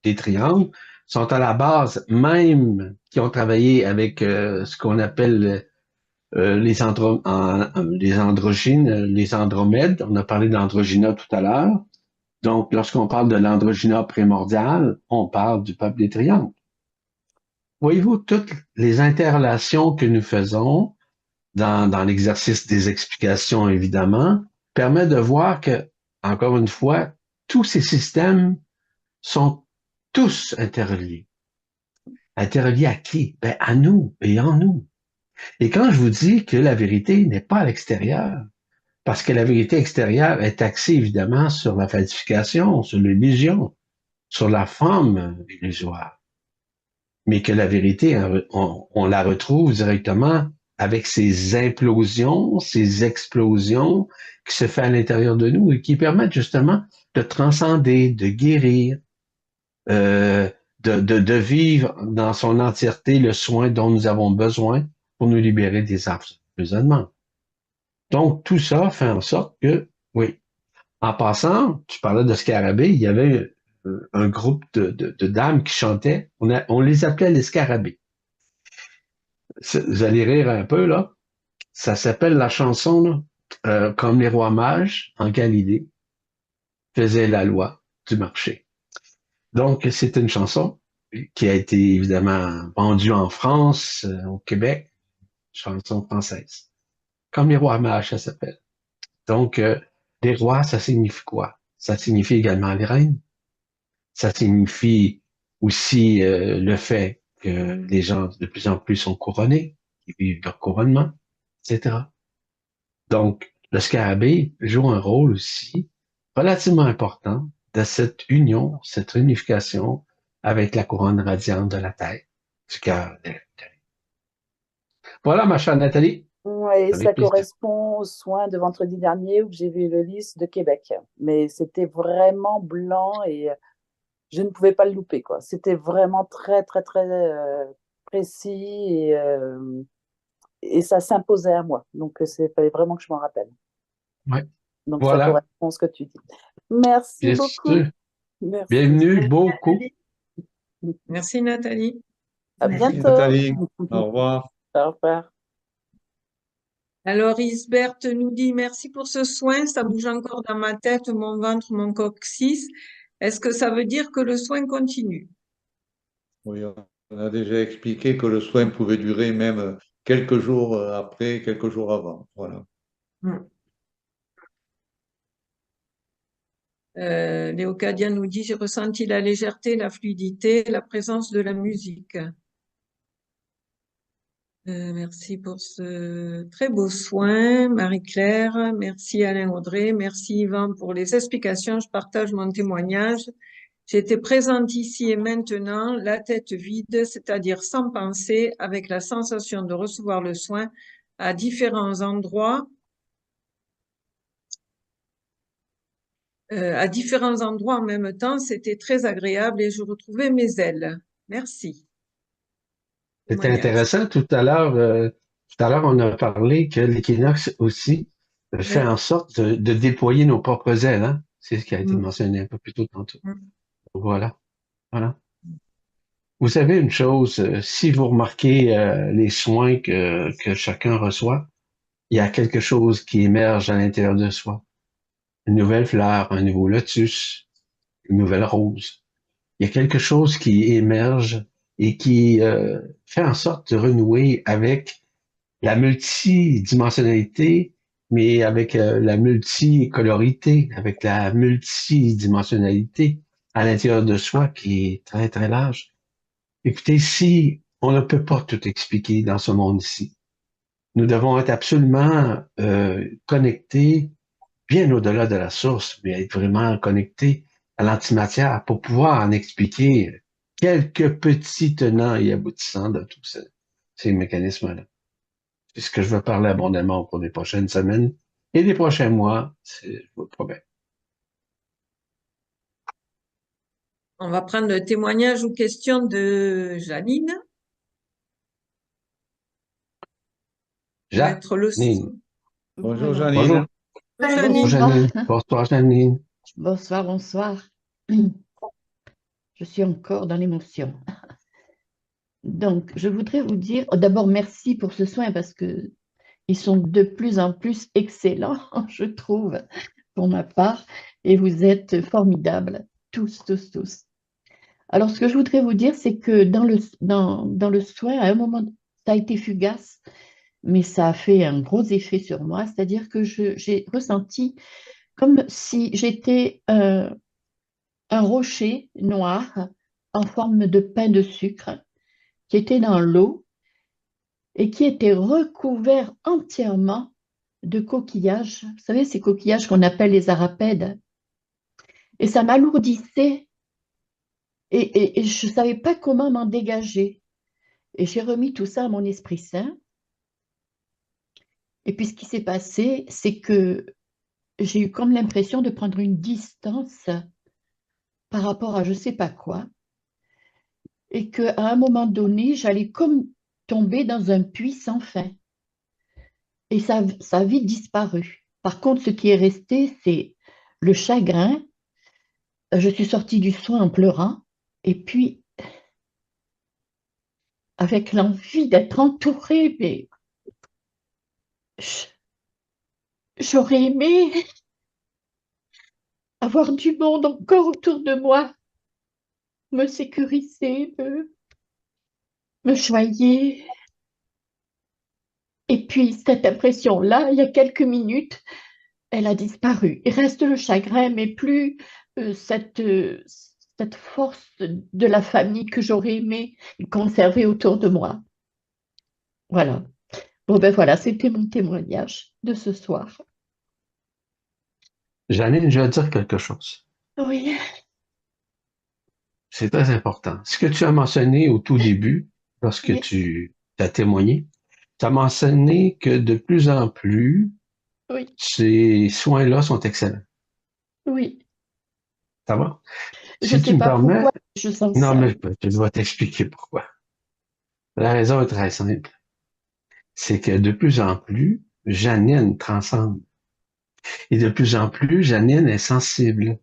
des triangles sont à la base, même qui ont travaillé avec ce qu'on appelle les androgynes, les andromèdes. On a parlé d'androgyna tout à l'heure. Donc, lorsqu'on parle de l'androgyna primordial, on parle du peuple des triangles. Voyez-vous, toutes les interrelations que nous faisons dans l'exercice des explications, évidemment, permet de voir que, encore une fois, tous ces systèmes sont tous interreliés. Interreliés à qui? Ben, à nous et en nous. Et quand je vous dis que la vérité n'est pas à l'extérieur, parce que la vérité extérieure est axée évidemment sur la falsification, sur l'illusion, sur la forme illusoire, mais que la vérité, on la retrouve directement avec ces implosions, ces explosions qui se font à l'intérieur de nous et qui permettent justement de transcender, de guérir, de vivre dans son entièreté le soin dont nous avons besoin pour nous libérer des emprisonnements. Donc, tout ça fait en sorte que, oui. En passant, tu parlais de scarabées, il y avait un groupe de dames qui chantaient. On les appelait les scarabées. Vous allez rire un peu, là. Ça s'appelle la chanson, là, comme les rois mages en Galilée faisaient la loi du marché. Donc, c'est une chanson qui a été évidemment vendue en France, au Québec, chanson française. Comme les rois mages, ça s'appelle. Donc, les rois, ça signifie quoi? Ça signifie également les reines. Ça signifie aussi le fait que les gens de plus en plus sont couronnés, qui vivent leur couronnement, etc. Donc, le scarabée joue un rôle aussi relativement important de cette union, cette réunification avec la couronne radiante de la Terre, du cœur de la Terre. Voilà, ma chère Nathalie. Oui, ça Avec plaisir. correspond aux soins de vendredi dernier où j'ai vu le lys de Québec. Mais c'était vraiment blanc et je ne pouvais pas le louper, quoi. C'était vraiment très, très, très précis et ça s'imposait à moi. Donc, il fallait vraiment que je m'en rappelle. Ouais. Donc, ça Voilà. correspond à ce que tu dis. Merci Bien beaucoup. sûr. Merci. Bienvenue, beaucoup. Merci Nathalie. À Merci. bientôt. Nathalie, au revoir. Au revoir. Alors Isbert nous dit merci pour ce soin, ça bouge encore dans ma tête, mon ventre, mon coccyx. Est-ce que ça veut dire que le soin continue? Oui, on a déjà expliqué que le soin pouvait durer même quelques jours après, quelques jours avant. Voilà. Léocadia nous dit j'ai ressenti la légèreté, la fluidité, la présence de la musique. Merci pour ce très beau soin, Marie-Claire. Merci Alain Audrey. Merci Yvan pour les explications. Je partage mon témoignage. J'étais présente ici et maintenant, la tête vide, c'est-à-dire sans pensée, avec la sensation de recevoir le soin à différents endroits. En même temps, c'était très agréable et je retrouvais mes ailes. Merci. C'était Témoignage. intéressant. Tout à l'heure, on a parlé que l'équinoxe aussi fait Oui. en sorte de déployer nos propres ailes, hein? C'est ce qui a été Mm. mentionné un peu plus tôt tantôt. Mm. Voilà. Voilà. Vous savez une chose, si vous remarquez les soins que chacun reçoit, il y a quelque chose qui émerge à l'intérieur de soi. Une nouvelle fleur, un nouveau lotus, une nouvelle rose. Il y a quelque chose qui émerge et qui fait en sorte de renouer avec la multidimensionnalité, mais avec la multicolorité, avec la multidimensionnalité à l'intérieur de soi qui est très, très large. Écoutez, si on ne peut pas tout expliquer dans ce monde-ci, nous devons être absolument connectés bien au-delà de la source, mais être vraiment connectés à l'antimatière pour pouvoir en expliquer quelques petits tenants et aboutissants de tous ces mécanismes-là. C'est ce que je veux parler abondamment pour les prochaines semaines et les prochains mois, je vous le promets. On va prendre le témoignage ou question de Janine. Ça va être le Janine. Bonjour Voilà. Janine. Bonjour. Bonjour Bonjour Janine. Janine. Bonsoir Janine. Bonsoir, bonsoir. Je suis encore dans l'émotion. Donc, je voudrais vous dire, d'abord, merci pour ce soin parce que ils sont de plus en plus excellents, je trouve, pour ma part, et vous êtes formidables, tous, tous, tous. Alors, ce que je voudrais vous dire, c'est que dans le soin, à un moment, ça a été fugace, mais ça a fait un gros effet sur moi, c'est-à-dire que j'ai ressenti comme si j'étais un rocher noir en forme de pain de sucre qui était dans l'eau et qui était recouvert entièrement de coquillages. Vous savez, ces coquillages qu'on appelle les arapèdes. Et ça m'alourdissait et je ne savais pas comment m'en dégager. Et j'ai remis tout ça à mon Esprit Saint. Et puis ce qui s'est passé, c'est que j'ai eu comme l'impression de prendre une distance par rapport à je ne sais pas quoi. et qu'à un moment donné, j'allais comme tomber dans un puits sans fin. Et ça a vite disparu. Par contre, ce qui est resté, c'est le chagrin. Je suis sortie du soin en pleurant, et puis avec l'envie d'être entourée, mais j- j'aurais aimé avoir du monde encore autour de moi, me sécuriser, me choyer. Et puis cette impression-là, il y a quelques minutes, elle a disparu. Il reste le chagrin, mais plus cette force de la famille que j'aurais aimé conserver autour de moi. Voilà. Bon, ben voilà, c'était mon témoignage de ce soir. Janine, je vais dire quelque chose. Oui, C'est très important. Ce que tu as mentionné au tout début, lorsque oui, tu as témoigné, tu as mentionné que de plus en plus, oui, ces soins-là sont excellents. oui. Ça va? Je Si tu sais me pas permets, pourquoi je sens non, ça. mais je vais t'expliquer pourquoi. La raison est très simple. C'est que de plus en plus, Janine transcende. Et de plus en plus, Janine est sensible.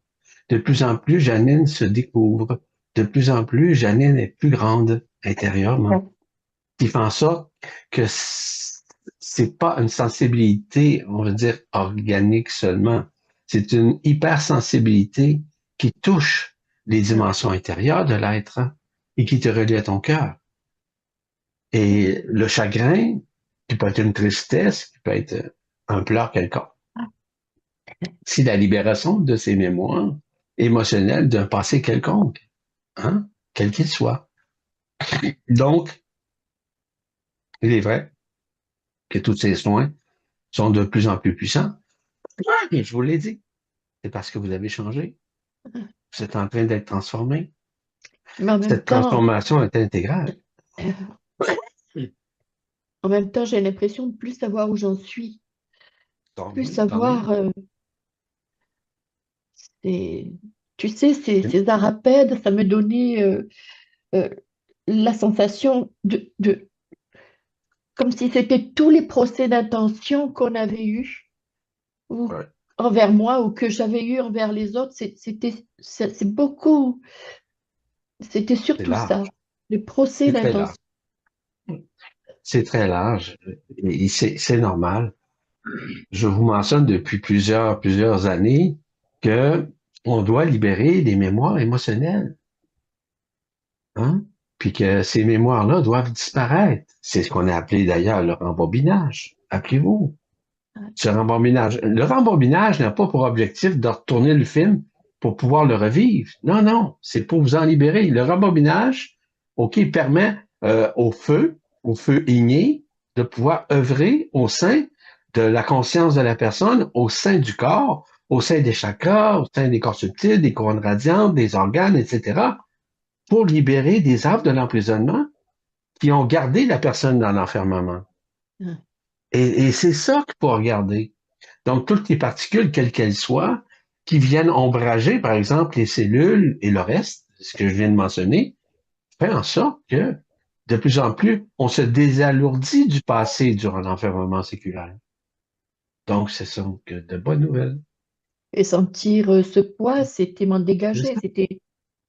De plus en plus, Janine se découvre. De plus en plus, Janine est plus grande intérieurement. Qui fait en sorte que c'est pas une sensibilité, on va dire, organique seulement. C'est une hypersensibilité qui touche les dimensions intérieures de l'être et qui te relie à ton cœur. Et le chagrin, qui peut être une tristesse, qui peut être un pleur quelconque, c'est la libération de ces mémoires émotionnelles d'un passé quelconque, hein, quel qu'il soit. Donc, il est vrai que tous ces soins sont de plus en plus puissants. Et je vous l'ai dit, c'est parce que vous avez changé. Vous êtes en train d'être transformé. Mais Cette transformation est intégrale. en même temps, j'ai l'impression de plus savoir où j'en suis, Tant plus mieux, tant mieux. savoir, c'est- tu sais, ces arapèdes, ça me donnait euh, la sensation comme si c'était tous les procès d'intention qu'on avait eus ou Ouais, envers moi ou que j'avais eu envers les autres. C'est beaucoup, c'était c'est surtout ça, large. les procès C'est très large. d'intention. C'est très large. Et c'est normal. Je vous mentionne depuis plusieurs années que on doit libérer des mémoires émotionnelles, hein? Puis que ces mémoires-là doivent disparaître. C'est ce qu'on a appelé d'ailleurs le rembobinage. Appelez-vous. Ce rembobinage. Le rembobinage n'a pas pour objectif de retourner le film pour pouvoir le revivre. Non, non, c'est pour vous en libérer. Le rembobinage, OK, permet au feu igné, de pouvoir œuvrer au sein de la conscience de la personne, au sein du corps, au sein des chakras, au sein des corps subtils, des couronnes radiantes, des organes, etc., pour libérer des arbres de l'emprisonnement qui ont gardé la personne dans l'enfermement. Ouais. Et c'est ça qu'il faut regarder. Donc, toutes les particules, quelles qu'elles soient, qui viennent ombrager, par exemple, les cellules et le reste, ce que je viens de mentionner, fait en sorte que, de plus en plus, on se désalourdit du passé durant l'enfermement séculaire. Donc, ce sont que de bonnes nouvelles. Et sentir ce poids, c'était m'en C'est dégager, ça.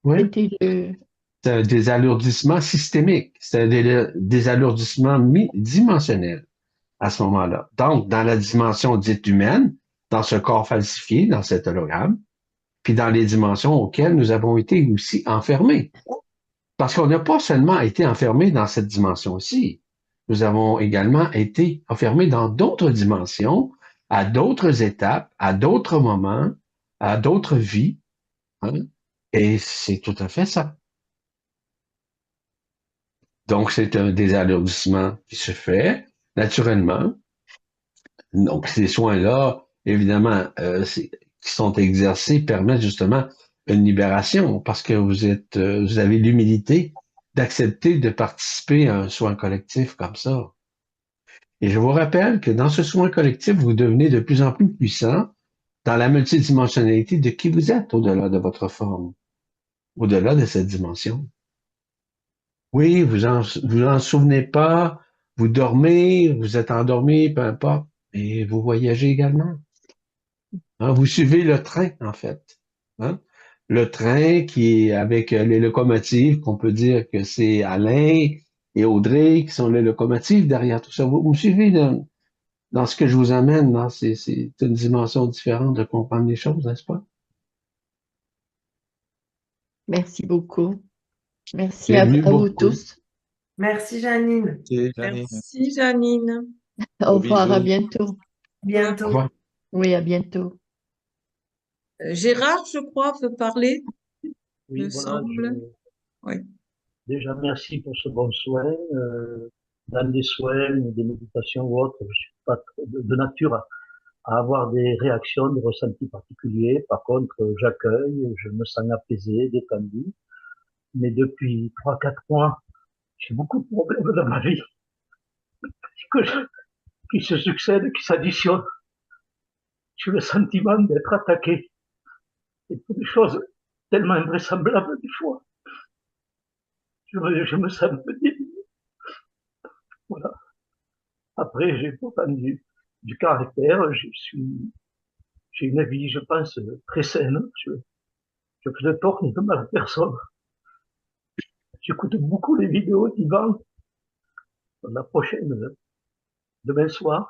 Oui. c'était le... C'est un désalourdissement systémique. C'est un désalourdissement dimensionnel à ce moment-là. Donc, dans la dimension dite humaine, dans ce corps falsifié, dans cet hologramme, puis dans les dimensions auxquelles nous avons été aussi enfermés. Parce qu'on n'a pas seulement été enfermés dans cette dimension-ci, nous avons également été enfermés dans d'autres dimensions, à d'autres étapes, à d'autres moments, à d'autres vies, hein. Et c'est tout à fait ça. Donc, c'est un désalourdissement qui se fait naturellement. Donc, ces soins-là, évidemment, qui sont exercés permettent justement une libération parce que vous avez l'humilité d'accepter de participer à un soin collectif comme ça. Et je vous rappelle que dans ce soin collectif, vous devenez de plus en plus puissant dans la multidimensionnalité de qui vous êtes au-delà de votre forme, au-delà de cette dimension. Oui, vous en souvenez pas, vous dormez, vous êtes endormi, peu importe, et vous voyagez également. Hein, vous suivez le train, en fait. Hein. Le train qui est avec les locomotives, qu'on peut dire que c'est Alain et Audrey qui sont les locomotives derrière tout ça. Vous me suivez dans ce que je vous amène, non? C'est une dimension différente de comprendre les choses, n'est-ce pas? Merci beaucoup. Merci Bienvenue à vous beaucoup. tous. Merci Janine. C'est Janine. Merci, Janine. Au Gros revoir, à bisous. bientôt. Au Bientôt. revoir. Oui, à bientôt. Gérard, je crois, veut parler, Oui, me voilà, semble. Oui. déjà merci pour ce bon soin. Dans des soins, des méditations ou autres, je suis pas de nature à avoir des réactions, des ressentis particuliers. Par contre, j'accueille, je me sens apaisé, détendu. Mais depuis 3, 4 mois, j'ai beaucoup de problèmes dans ma vie que je- qui se succèdent, qui s'additionnent. J'ai le sentiment d'être attaqué. Et pour des choses tellement invraisemblables des fois. Je me sens un peu débiile. Voilà. Après, j'ai pourtant du caractère, j'ai une vie, je pense, très saine. Je fais de tort ni de mal à personne. J'écoute beaucoup les vidéos d'Ivan, la prochaine, demain soir.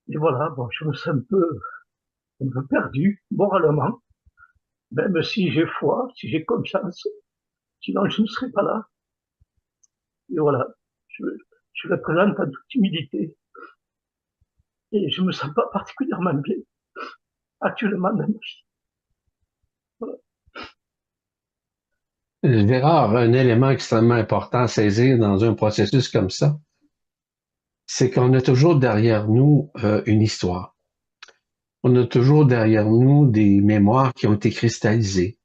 Et voilà, bon, je me sens un peu perdu, moralement, même si j'ai foi, si j'ai confiance. Sinon, je ne serais pas là. Et voilà, je, je le présente en toute humilité. Et je me sens pas particulièrement bien, actuellement dans ma vie. Voilà. Gérard, un élément extrêmement important à saisir dans un processus comme ça, c'est qu'on a toujours derrière nous une histoire. On a toujours derrière nous des mémoires qui ont été cristallisées.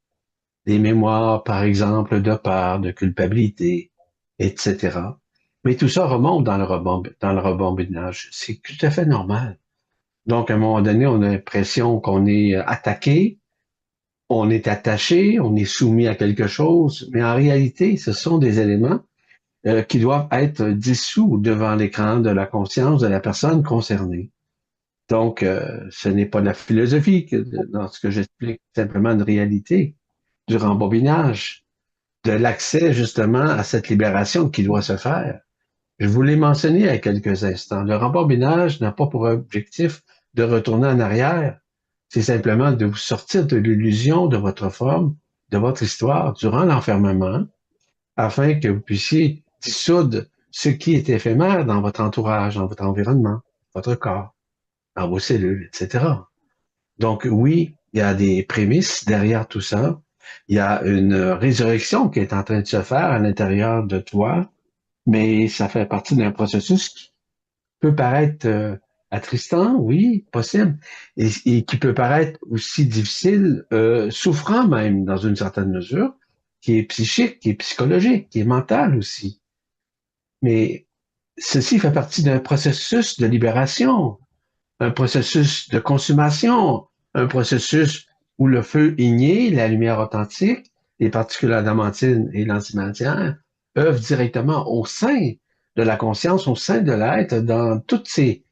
Des mémoires, par exemple, de peur, de culpabilité, etc. Mais tout ça remonte dans le rebondinage. C'est tout à fait normal. Donc, à un moment donné, on a l'impression qu'on est attaqué, on est attaché, on est soumis à quelque chose, mais en réalité, ce sont des éléments qui doivent être dissous devant l'écran de la conscience de la personne concernée. Donc, ce n'est pas de la philosophie dans ce que j'explique, simplement une réalité du rembobinage, de l'accès justement à cette libération qui doit se faire. Je vous l'ai mentionné il y a quelques instants. Le rembobinage n'a pas pour objectif de retourner en arrière. C'est simplement de vous sortir de l'illusion de votre forme, de votre histoire durant l'enfermement, afin que vous puissiez dissoudre ce qui est éphémère dans votre entourage, dans votre environnement, votre corps, dans vos cellules, etc. Donc oui, il y a des prémices derrière tout ça. Il y a une résurrection qui est en train de se faire à l'intérieur de toi, mais ça fait partie d'un processus qui peut paraître attristant, oui, possible, et qui peut paraître aussi difficile, souffrant même dans une certaine mesure, qui est psychique, qui est psychologique, qui est mental aussi. Mais ceci fait partie d'un processus de libération, un processus de consommation, un processus où le feu igné, la lumière authentique, les particules adamantines et l'antimatière œuvrent directement au sein de la conscience, au sein de l'être, dans toutes ces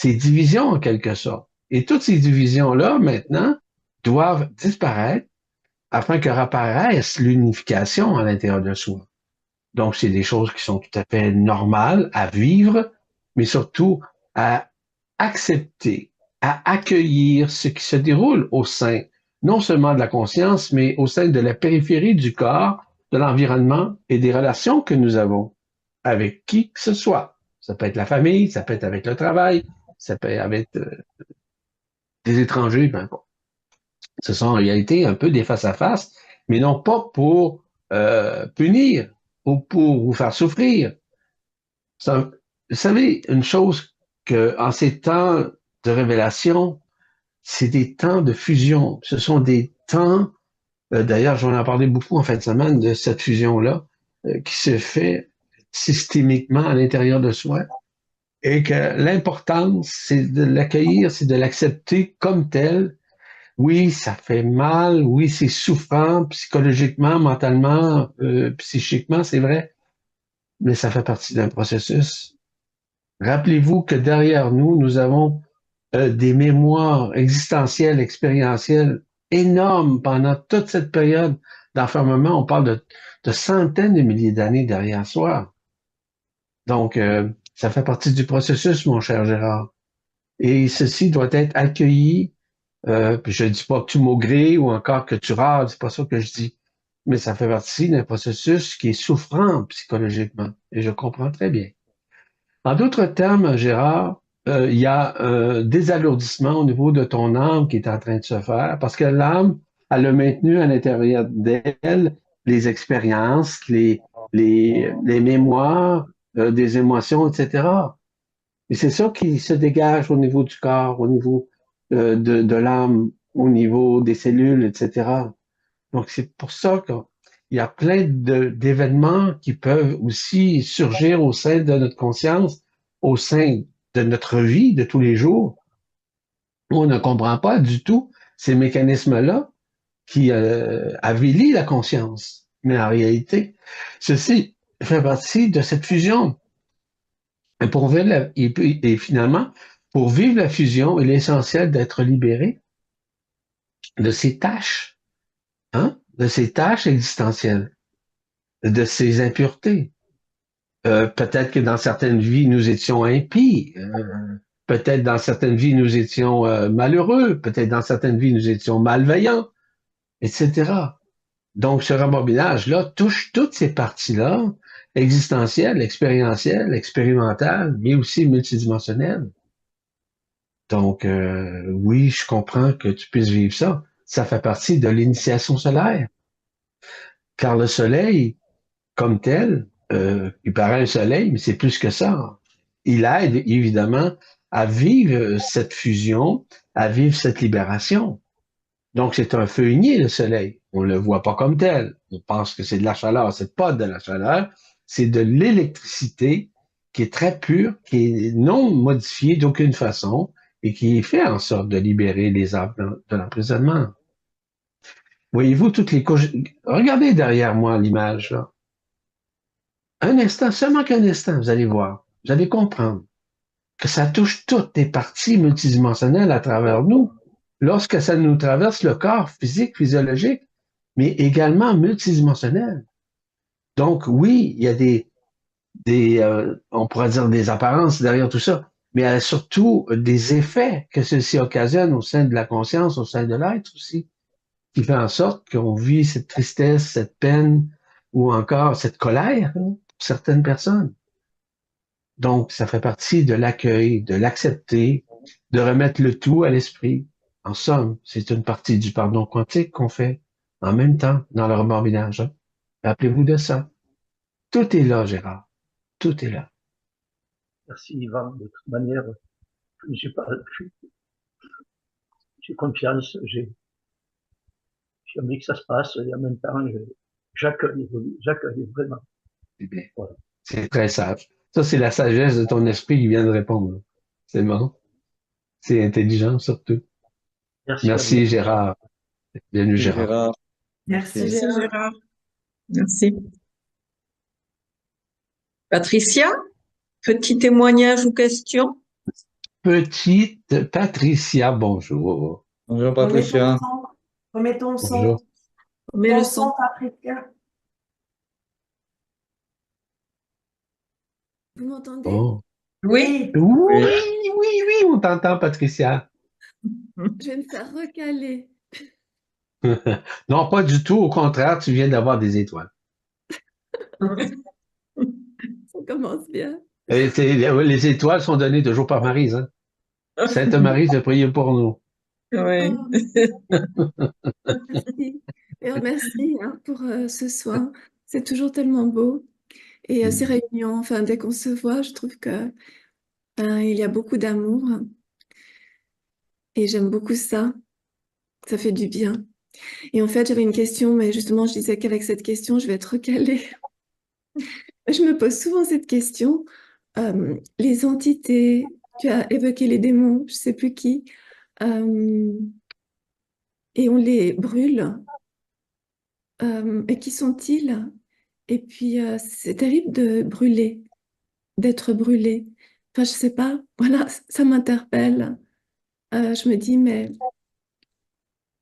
divisions en quelque sorte. Et toutes ces divisions-là, maintenant, doivent disparaître afin que réapparaisse l'unification à l'intérieur de soi. Donc, c'est des choses qui sont tout à fait normales à vivre, mais surtout à accepter, à accueillir ce qui se déroule au sein, non seulement de la conscience, mais au sein de la périphérie du corps, de l'environnement et des relations que nous avons avec qui que ce soit. Ça peut être la famille, ça peut être avec le travail, ça peut être avec des étrangers, peu importe. Ce sont en réalité un peu des face-à-face, mais non pas pour punir ou pour vous faire souffrir. Vous savez, une chose que en ces temps de révélation, c'est des temps de fusion. Ce sont des temps, d'ailleurs, j'en ai parlé beaucoup en fin de semaine de cette fusion-là, qui se fait systémiquement à l'intérieur de soi. Et que l'importance, c'est de l'accueillir, c'est de l'accepter comme tel. Oui, ça fait mal, oui, c'est souffrant psychologiquement, mentalement, psychiquement, c'est vrai. mais ça fait partie d'un processus. Rappelez-vous que derrière nous, nous avons des mémoires existentielles, expérientielles énormes pendant toute cette période d'enfermement. On parle de centaines de milliers d'années derrière soi. Donc, ça fait partie du processus, mon cher Gérard. Et ceci doit être accueilli. Puis je ne dis pas que tu maugris ou encore que tu râles, c'est pas ça que je dis. Mais ça fait partie d'un processus qui est souffrant psychologiquement. Et je comprends très bien. En d'autres termes, Gérard, il y a un désalourdissement au niveau de ton âme qui est en train de se faire parce que l'âme, elle a maintenu à l'intérieur d'elle les expériences, les mémoires, des émotions, etc. Et c'est ça qui se dégage au niveau du corps, au niveau de l'âme, au niveau des cellules, etc. Donc, c'est pour ça qu'il y a plein d'événements qui peuvent aussi surgir au sein de notre conscience, au sein de notre vie de tous les jours. On ne comprend pas du tout ces mécanismes-là qui avilissent la conscience. Mais en réalité, ceci fait partie de cette fusion. Et finalement, pour vivre la fusion, il est essentiel d'être libéré de ces tâches, hein, de ces tâches existentielles, de ces impuretés. Peut-être que dans certaines vies, nous étions impies. Peut-être dans certaines vies, nous étions malheureux. Peut-être dans certaines vies, nous étions malveillants, etc. Donc, ce rembobinage-là touche toutes ces parties-là, existentielles, expérientielles, expérimentales, mais aussi multidimensionnelles. Donc, oui, je comprends que tu puisses vivre ça. Ça fait partie de l'initiation solaire. Car le soleil, comme tel, il paraît un soleil, mais c'est plus que ça. Il aide évidemment à vivre cette fusion, à vivre cette libération. Donc, c'est un feu uni, le soleil. On ne le voit pas comme tel. On pense que c'est de la chaleur. C'est pas de la chaleur. C'est de l'électricité qui est très pure, qui est non modifiée d'aucune façon et qui fait en sorte de libérer les âmes de l'emprisonnement. Voyez-vous toutes les couches? Regardez derrière moi l'image, là. Un instant, seulement qu'un instant, vous allez voir. Vous allez comprendre que ça touche toutes les parties multidimensionnelles à travers nous. Lorsque ça nous traverse le corps physique, physiologique, mais également multidimensionnel. Donc, oui, il y a on pourrait dire des apparences derrière tout ça, mais il y a surtout des effets que ceci occasionne au sein de la conscience, au sein de l'être aussi, qui fait en sorte qu'on vit cette tristesse, cette peine ou encore cette colère pour certaines personnes. Donc, ça fait partie de l'accueil, de l'accepter, de remettre le tout à l'esprit. En somme, c'est une partie du pardon quantique qu'on fait en même temps dans le remembinage. Hein. Rappelez-vous de ça. Tout est là, Gérard. Tout est là. Merci Yvan. De toute manière, j'ai pas, j'ai confiance, j'ai envie que ça se passe et en même temps, j'accueille vraiment. C'est bien. Voilà. C'est très sage. Ça, c'est la sagesse de ton esprit qui vient de répondre. C'est bon. C'est intelligent surtout. Merci à vous. Merci, Gérard. Bienvenue, Merci, Gérard. Gérard. Merci, Merci Gérard. Gérard. Merci. Patricia, petit témoignage ou question? Petite Patricia, bonjour. Bonjour, Remets ton Patricia. son. Remets ton son. Bonjour. Mets Ton le son, son. Patricia. Vous m'entendez? Oh. Oui. Oui. Oui, oui, oui, on t'entend, Patricia. Je vais me faire recaler. Non, pas du tout. Au contraire, tu viens d'avoir des étoiles. Ça commence bien. Et les étoiles sont données toujours par Maryse. Hein? Sainte Maryse de prier pour nous. Oui. Merci. Et merci hein, pour ce soin. C'est toujours tellement beau. Et ces réunions, enfin, dès qu'on se voit, je trouve que il y a beaucoup d'amour. Et j'aime beaucoup ça. Ça fait du bien. Et en fait, j'avais une question, mais justement, je disais qu'avec cette question, je vais être recalée. Je me pose souvent cette question. Les entités, tu as évoqué les démons, je sais plus qui, et on les brûle. Et qui sont-ils? Et puis, c'est terrible de brûler, d'être brûlé. Enfin, je sais pas, voilà, ça m'interpelle. Je me dis, mais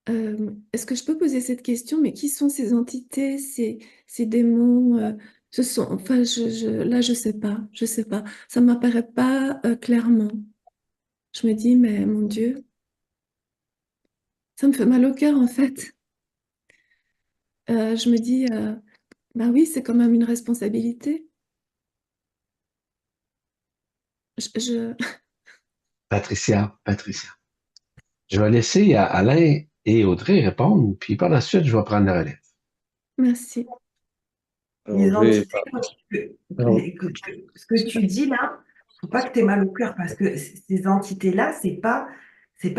est-ce que je peux poser cette question? Mais qui sont ces entités, ces démons? Ce sont, enfin, là, je sais pas. Ça m'apparaît pas clairement. Je me dis, mais mon Dieu, ça me fait mal au cœur en fait. Je me dis, bah oui, c'est quand même une responsabilité. Je... Patricia. Je vais laisser Alain et Audrey répondre, puis par la suite, je vais prendre la relève. Merci. Alors, Les je vais entités, alors, ce que tu dis là, faut pas que tu aies mal au cœur parce que ces entités-là, c'est pas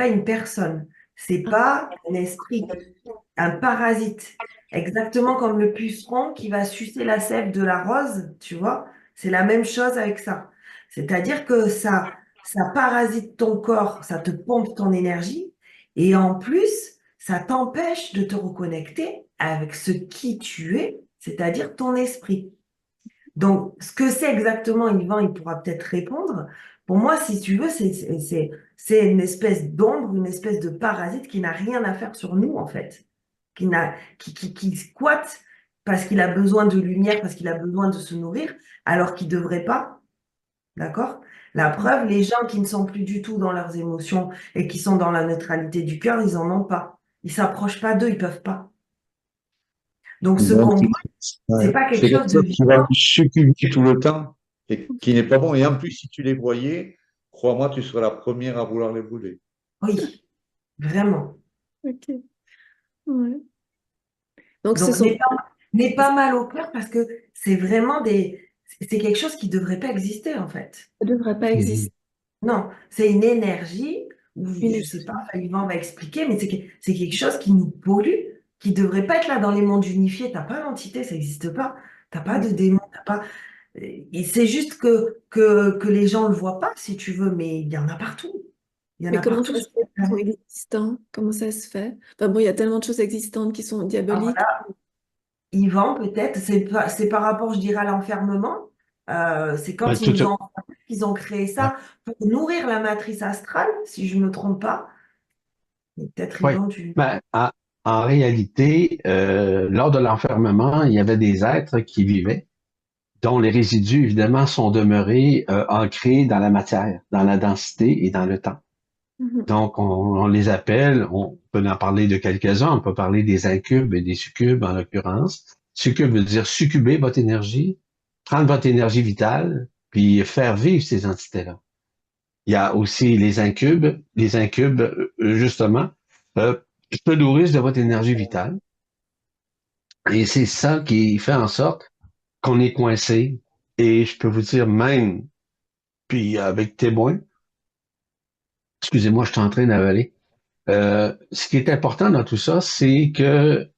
une personne, c'est Ah, pas un esprit, un parasite. Exactement comme le puceron qui va sucer la sève de la rose, tu vois, c'est la même chose avec ça. C'est-à-dire que ça parasite ton corps, ça te pompe ton énergie et en plus, ça t'empêche de te reconnecter avec ce qui tu es, c'est-à-dire ton esprit. Donc, ce que c'est exactement, Yvan, il pourra peut-être répondre. Pour moi, si tu veux, c'est une espèce d'ombre, une espèce de parasite qui n'a rien à faire sur nous, en fait. Qui squatte parce qu'il a besoin de lumière, parce qu'il a besoin de se nourrir, alors qu'il ne devrait pas. D'accord? La preuve, les gens qui ne sont plus du tout dans leurs émotions et qui sont dans la neutralité du cœur, ils n'en ont pas. Ils ne s'approchent pas d'eux, ils ne peuvent pas. Donc, ce donc, qu'on voit, c'est ouais, pas quelque c'est quelque chose de chose qui va vivant. succomber tout le temps et qui n'est pas bon. Et en plus, si tu les voyais, crois-moi, tu serais la première à vouloir les brûler. Oui, vraiment. ok. Ouais. Donc, ce Donc, sont... n'aie pas mal au cœur parce que c'est vraiment c'est quelque chose qui ne devrait pas exister en fait. Ça ne devrait pas Mhm. exister. Non, c'est une énergie, ou Une je sais pas, énergie. enfin, Yvan va expliquer, mais c'est quelque chose qui nous pollue, qui ne devrait pas être là dans les mondes unifiés. Tu n'as pas d'entité, ça n'existe pas. Tu n'as pas Ouais. de démon, t'as pas. Et c'est juste que les gens ne le voient pas, si tu veux, mais il y en a partout. Il y en Mais a comment partout ça sur se fait la qu'ils sont planète. existants? Comment ça se fait? Enfin bon, il y a tellement de choses existantes qui sont Alors diaboliques. là, Yvan, peut-être, c'est par rapport, je dirais, à l'enfermement. C'est Ben, quand ils tout nous à- ont enfermés qu'ils ont créé ouais. ça pour nourrir la matrice astrale, si je ne me trompe pas. Mais peut-être, Ouais. Yvan, tu... Ben, en réalité, lors de l'enfermement, il y avait des êtres qui vivaient, dont les résidus, évidemment, sont demeurés ancrés dans la matière, dans la densité et dans le temps. Mhm. Donc, on les appelle, on peut en parler de quelques-uns, on peut parler des incubes et des succubes en l'occurrence. Succube veut dire succuber votre énergie, prendre votre énergie vitale, puis faire vivre ces entités-là. Il y a aussi les incubes. Les incubes, justement, euh, se nourrissent de votre énergie vitale. Et c'est ça qui fait en sorte qu'on est coincé. Et je peux vous dire même, puis avec témoin, excusez-moi, je suis en train d'avaler. Ce qui est important dans tout ça, c'est que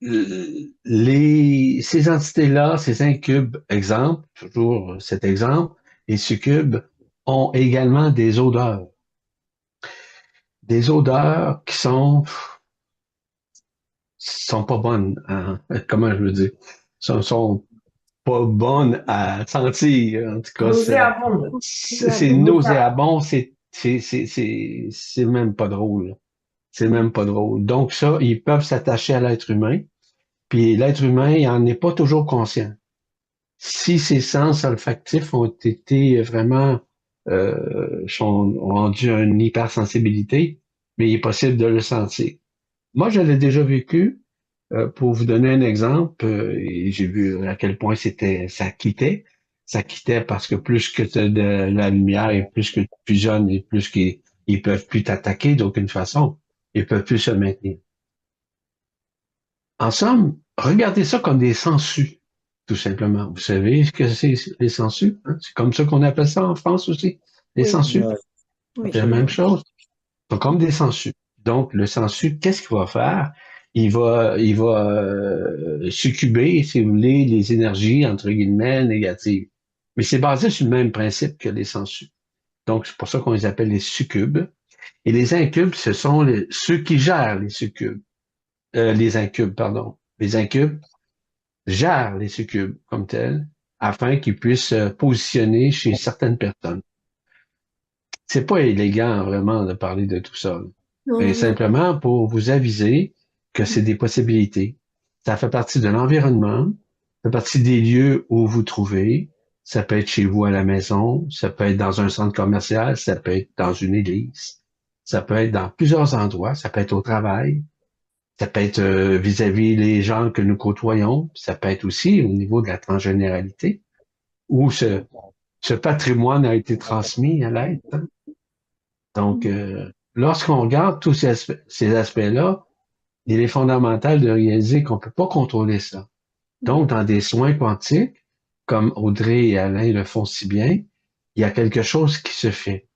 ces entités-là, ces incubes, exemple, toujours cet exemple, les succubes ont également des odeurs qui sont pas bonnes, hein, comment je veux dire, sont pas bonnes à sentir. En tout cas, Nauséabonde. c'est Nauséabonde. nauséabond, c'est même pas drôle. C'est même pas drôle. Donc ça, ils peuvent s'attacher à l'être humain, puis l'être humain, il en est pas toujours conscient. Si ses sens olfactifs ont été vraiment ont rendu une hypersensibilité, mais il est possible de le sentir. Moi, je l'ai déjà vécu. Pour vous donner un exemple, et j'ai vu à quel point ça quittait parce que plus que tu as de la lumière et plus que tu fusionnes et plus qu'ils peuvent plus t'attaquer d'aucune façon, ils peuvent plus se maintenir. En somme, regardez ça comme des sangsues, tout simplement. Vous savez ce que c'est les sangsues, hein? C'est comme ça qu'on appelle ça en France aussi, les Oui, sangsues. Ouais, oui. C'est la même absolument. chose. Sont comme des sangsues. Donc, le sansu, qu'est-ce qu'il va faire? Il va succuber, si vous voulez, les énergies, entre guillemets, négatives. Mais c'est basé sur le même principe que les sangsues. Donc, c'est pour ça qu'on les appelle les succubes. Et les incubes, ce sont ceux qui gèrent les succubes. Les incubes, pardon. Les incubes, gère les succubes comme tels afin qu'ils puissent se positionner chez certaines personnes. C'est pas élégant vraiment de parler de tout ça, là. Non, Mais non, non. simplement pour vous aviser que c'est des possibilités. Ça fait partie de l'environnement, ça fait partie des lieux où vous trouvez. Ça peut être chez vous à la maison, ça peut être dans un centre commercial, ça peut être dans une église, ça peut être dans plusieurs endroits, ça peut être au travail, ça peut être vis-à-vis les gens que nous côtoyons, ça peut être aussi au niveau de la transgénéralité, où ce patrimoine a été transmis à l'être, hein. Donc, lorsqu'on regarde tous ces aspects-là, il est fondamental de réaliser qu'on ne peut pas contrôler ça. Donc, dans des soins quantiques, comme Audrey et Alain le font si bien, il y a quelque chose qui se fait,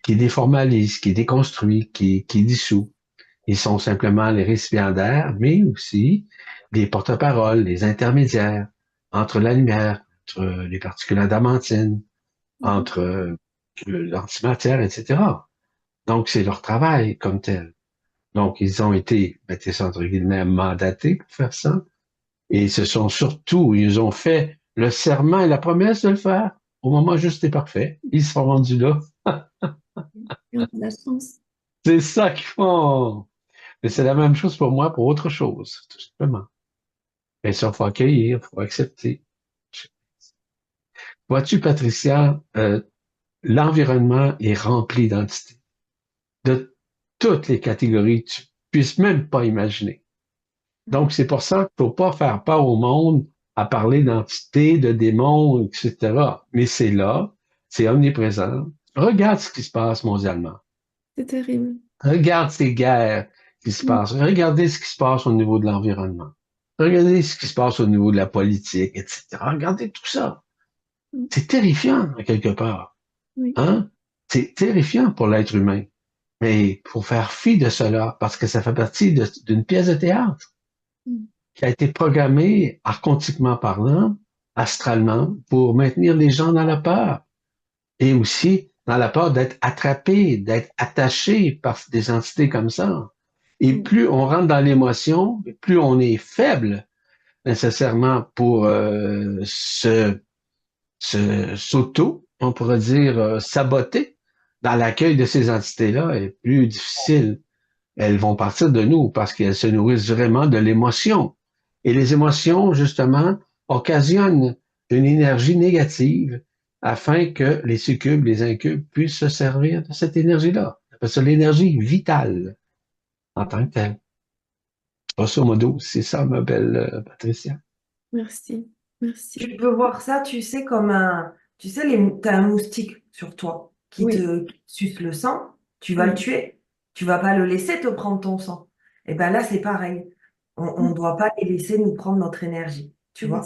qui déformalise, qui déconstruit, qui dissout. Ils sont simplement les récipiendaires, mais aussi les porte-paroles, les intermédiaires entre la lumière, entre les particules adamantines, entre l'antimatière, etc. Donc, c'est leur travail comme tel. Donc, ils ont été, mettez ça entre guillemets, mandatés pour faire ça. Et ce sont surtout, ils ont fait le serment et la promesse de le faire au moment juste et parfait. Ils sont rendus là. Et on a la chance. C'est ça qu'ils font. Mais c'est la même chose pour moi, pour autre chose, tout simplement. Et ça, il faut accueillir, il faut accepter. Vois-tu, Patricia, l'environnement est rempli d'entités, de toutes les catégories que tu puisses même pas imaginer. Donc, c'est pour ça qu'il ne faut pas faire peur au monde à parler d'entités, de démons, etc. Mais c'est là, c'est omniprésent. Regarde ce qui se passe mondialement. C'est terrible. Regarde ces guerres qui se passent. Regardez ce qui se passe au niveau de l'environnement. Regardez ce qui se passe au niveau de la politique, etc. Regardez tout ça. C'est terrifiant, à quelque part. Oui. Hein? C'est terrifiant pour l'être humain. Mais il faut faire fi de cela parce que ça fait partie d'une pièce de théâtre qui a été programmée archontiquement parlant, astralement, pour maintenir les gens dans la peur. Et aussi dans la peur d'être attrapés, d'être attachés par des entités comme ça. Et plus on rentre dans l'émotion, plus on est faible nécessairement pour s'auto, on pourrait dire, saboter dans l'accueil de ces entités-là est plus difficile. Elles vont partir de nous parce qu'elles se nourrissent vraiment de l'émotion. Et les émotions, justement, occasionnent une énergie négative afin que les succubes, les incubes puissent se servir de cette énergie-là. Parce que l'énergie vitale en tant que telle. Grosso modo, c'est ça, ma belle Patricia. Merci. Merci. Tu peux voir ça, tu sais, comme un. Tu sais, t'as un moustique sur toi qui Oui. te suce le sang, tu vas le Oui. tuer. Tu vas pas le laisser te prendre ton sang. Et ben là, c'est pareil. On ne doit pas les laisser nous prendre notre énergie. Tu vois?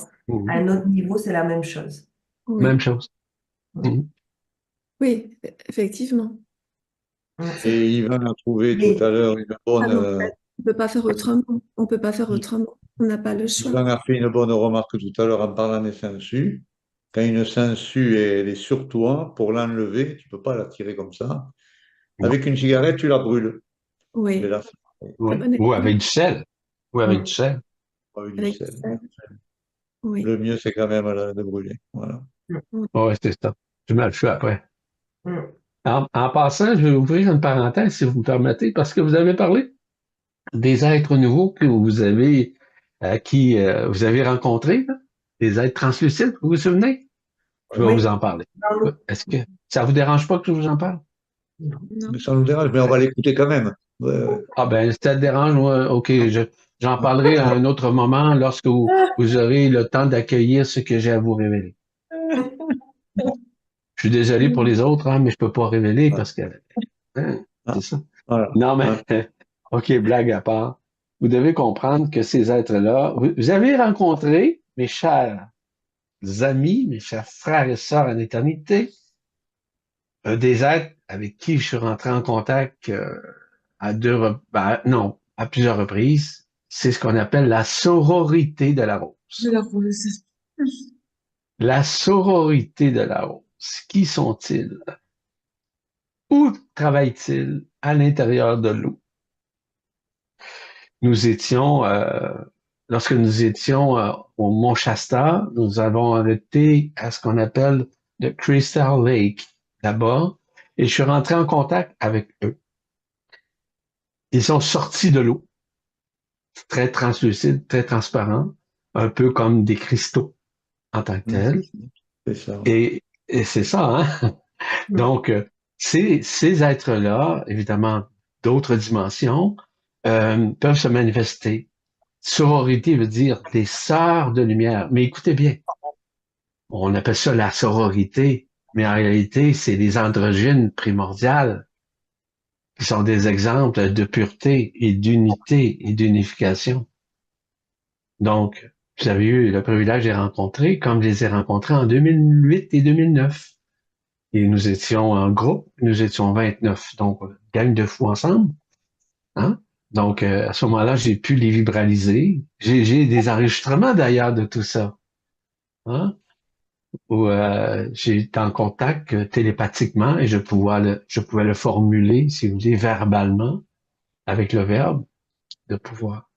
À un autre niveau, c'est la même chose. Oui. Même chose. Oui, effectivement. Et Yvan a trouvé Mais- tout à l'heure une bonne. Ah non, on peut pas faire autrement. On peut pas faire autrement. On n'a pas le choix. Yvan a fait une bonne remarque tout à l'heure en parlant des sangsues. Quand une sangsue elle est sur toi, pour l'enlever, tu ne peux pas la tirer comme ça. Avec une cigarette, tu la brûles. Oui. Mais là, Oui. Très bon Ou exemple. avec du sel. Ou avec du sel. pas eu du Avec sel. ça. Oui. Le mieux, c'est quand même de brûler. Voilà. Oui, c'est ça. Tu m'as le choix après. Mm. En passant, je vais ouvrir une parenthèse, si vous me permettez, parce que vous avez parlé des êtres nouveaux que vous avez, vous avez rencontrés, là, des êtres translucides, vous vous souvenez? Je vais Oui. vous en parler. Dans le- Est-ce que ça vous dérange pas que je vous en parle? Non. Mais ça nous dérange, mais on va l'écouter quand même. Ouais. Ah ben, si ça te dérange, ok, j'en parlerai à un autre moment lorsque vous aurez le temps d'accueillir ce que j'ai à vous révéler. Je suis désolé pour les autres, hein, mais je peux pas révéler parce que hein, c'est ça. Voilà. Non, mais ok, blague à part. Vous devez comprendre que ces êtres-là, vous avez rencontré, mes chers amis, mes chers frères et sœurs en éternité, des êtres avec qui je suis rentré en contact à plusieurs reprises. C'est ce qu'on appelle la sororité de la rose. De la rose. La sororité de la rose. Qui sont-ils? Où travaillent-ils à l'intérieur de l'eau? Nous étions lorsque nous étions au Mont Shasta, nous avons été à ce qu'on appelle le Crystal Lake là-bas, et je suis rentré en contact avec eux. Ils sont sortis de l'eau, très translucide, très transparent, un peu comme des cristaux en tant que tels. C'est ça. Et c'est ça, hein? Donc, ces êtres-là, évidemment, d'autres dimensions, peuvent se manifester. Sororité veut dire des sœurs de lumière. Mais écoutez bien, on appelle ça la sororité, mais en réalité, c'est les androgynes primordiales qui sont des exemples de pureté et d'unité et d'unification. Donc, vous avez eu le privilège de les rencontrer comme je les ai rencontrés en 2008 et 2009. Et nous étions en groupe, nous étions 29, donc gang de fous ensemble. Hein? Donc, à ce moment-là, j'ai pu les vibraliser. J'ai des enregistrements d'ailleurs de tout ça. Hein? Où j'ai été en contact télépathiquement et je pouvais le formuler, si vous voulez, verbalement, avec le verbe, de pouvoir.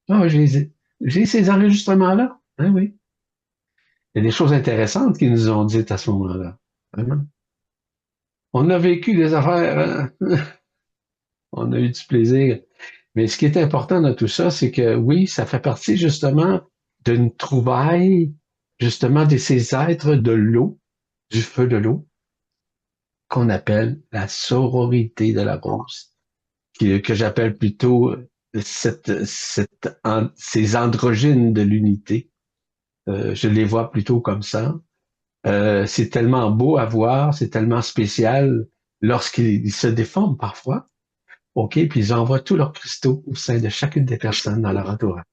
Ah, j'ai ces enregistrements-là. Hein, oui. Il y a des choses intéressantes qu'ils nous ont dites à ce moment-là. Vraiment. On a vécu des affaires, hein? On a eu du plaisir. Mais ce qui est important dans tout ça, c'est que oui, ça fait partie justement d'une trouvaille, justement de ces êtres de l'eau, du feu de l'eau, qu'on appelle la sororité de la rose, que j'appelle plutôt ces androgynes de l'unité. Je les vois plutôt comme ça. C'est tellement beau à voir, c'est tellement spécial lorsqu'ils se déforment parfois. OK, puis ils envoient tous leurs cristaux au sein de chacune des personnes dans leur entourage.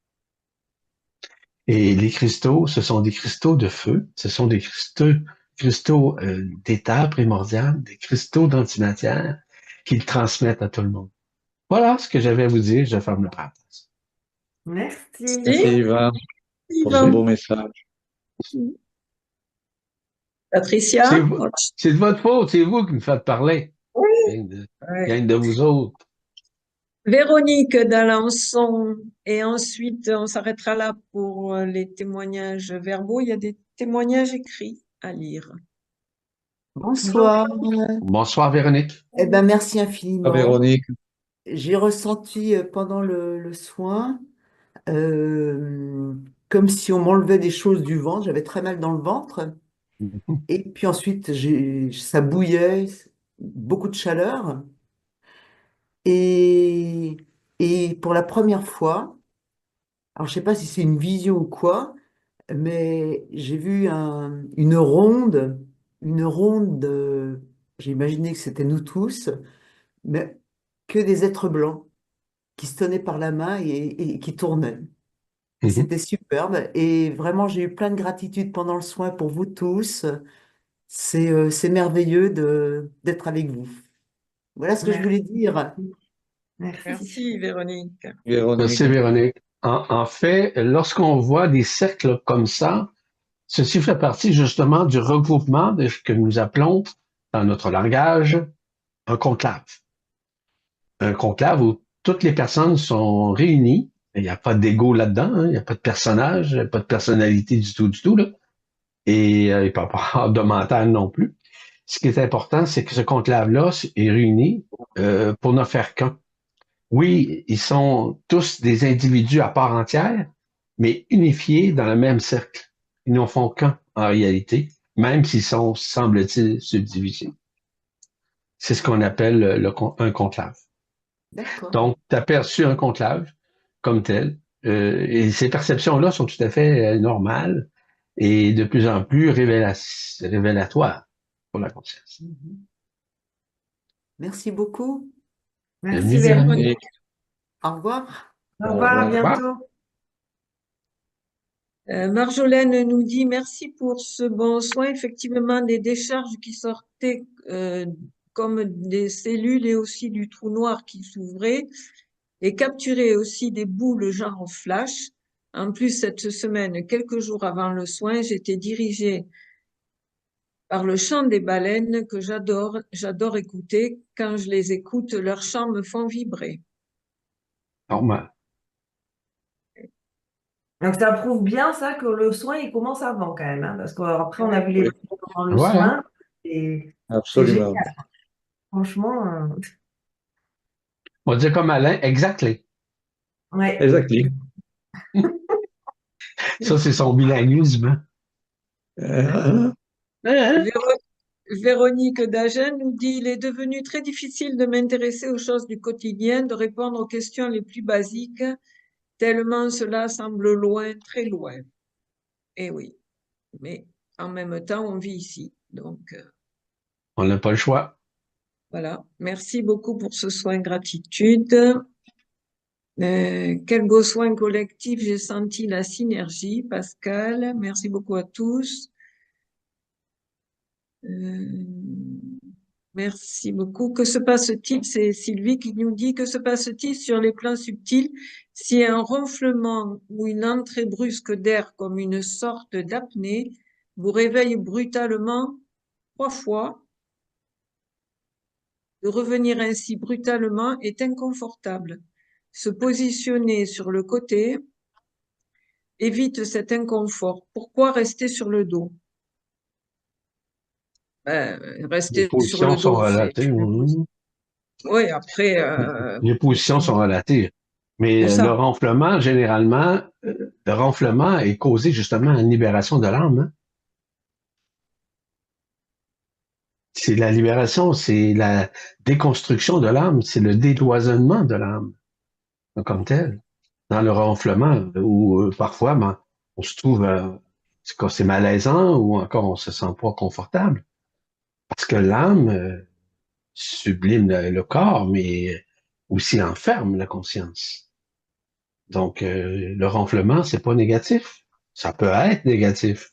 Et les cristaux, ce sont des cristaux de feu, ce sont des cristaux d'état primordial, des cristaux d'antimatière qu'ils transmettent à tout le monde. Voilà ce que j'avais à vous dire, je ferme la parenthèse. Merci. Merci Yvan pour ce beau message. Patricia? C'est de votre faute, c'est vous qui me faites parler. Oui. Gang de vous autres. Véronique d'Alençon. Et ensuite, on s'arrêtera là pour les témoignages verbaux. Il y a des témoignages écrits à lire. Bonsoir. Bonsoir Véronique. Eh ben, merci Ah, infiniment. Véronique. J'ai ressenti pendant le soin comme si on m'enlevait des choses du ventre. J'avais très mal dans le ventre. Et puis ensuite, ça bouillait, beaucoup de chaleur. Et, et pour la première fois, alors je sais pas si c'est une vision ou quoi, mais j'ai vu une ronde, j'ai imaginé que c'était nous tous, mais que des êtres blancs qui se tenaient par la main et qui tournaient. Et c'était superbe. Et vraiment, j'ai eu plein de gratitude pendant le soin pour vous tous. C'est merveilleux d'être avec vous. Voilà ce que je voulais dire. Merci Véronique. Merci Véronique. En fait, lorsqu'on voit des cercles comme ça, ceci fait partie justement du regroupement de ce que nous appelons dans notre langage un conclave. Un conclave où toutes les personnes sont réunies. Il n'y a pas d'ego là-dedans, hein, il n'y a pas de personnage, il n'y a pas de personnalité du tout, là. Et il n'y a pas de mental non plus. Ce qui est important, c'est que ce conclave-là est réuni pour ne faire qu'un. Oui, ils sont tous des individus à part entière, mais unifiés dans le même cercle. Ils n'en font qu'un en réalité, même s'ils sont, semble-t-il, subdivisés. C'est ce qu'on appelle un conclave. D'accord. Donc, tu as perçu un conclave comme tel, et ces perceptions-là sont tout à fait normales et de plus en plus révélatoires pour la conscience. Merci beaucoup. Merci Véronique. Au revoir. Au revoir, à bientôt. Marjolaine nous dit merci pour ce bon soin. Effectivement, des décharges qui sortaient comme des cellules et aussi du trou noir qui s'ouvrait et capturer aussi des boules genre en flash. En plus, cette semaine, quelques jours avant le soin, j'étais dirigée par le chant des baleines que j'adore écouter. Quand je les écoute, leurs chants me font vibrer. Normal. Donc ça prouve bien ça que le soin il commence avant quand même, hein, parce qu'après on a vu les Oui, films pendant le Ouais, hein? soin et c'est absolument. génial. Franchement, On va dire comme Alain, exactly. ouais. Exactement. Ça, c'est son bilinguisme. Hein? Hein? Véro- Véronique Dagen nous dit, il est devenu très difficile de m'intéresser aux choses du quotidien, de répondre aux questions les plus basiques, tellement cela semble loin, très loin. Eh oui, mais en même temps, on vit ici. Donc, On n'a pas le choix. voilà. Merci beaucoup pour ce soin gratitude. Quel beau soin collectif, j'ai senti la synergie, Pascal. Merci beaucoup à tous. Euh, Merci beaucoup. Que se passe-t-il? C'est Sylvie qui nous dit, que se passe-t-il sur les plans subtils si un ronflement ou une entrée brusque d'air comme une sorte d'apnée vous réveille brutalement 3 fois? De revenir ainsi brutalement est inconfortable. Se positionner sur le côté évite cet inconfort. Pourquoi rester sur le dos? Les Rester sur positions le sont dos, c'est relatées. une Oui. position. Oui, après, Les positions sont relatées. pour Mais le ça. ronflement, généralement, le ronflement est causé justement à une libération de l'âme, hein. C'est la libération, c'est la déconstruction de l'âme, c'est le décloisonnement de l'âme, comme tel. Dans le ronflement, où parfois, ben, on se trouve, quand c'est malaisant ou encore on se sent pas confortable. Parce que l'âme sublime le corps, mais aussi enferme la conscience. Donc, le ronflement, c'est pas négatif. Ça peut être négatif,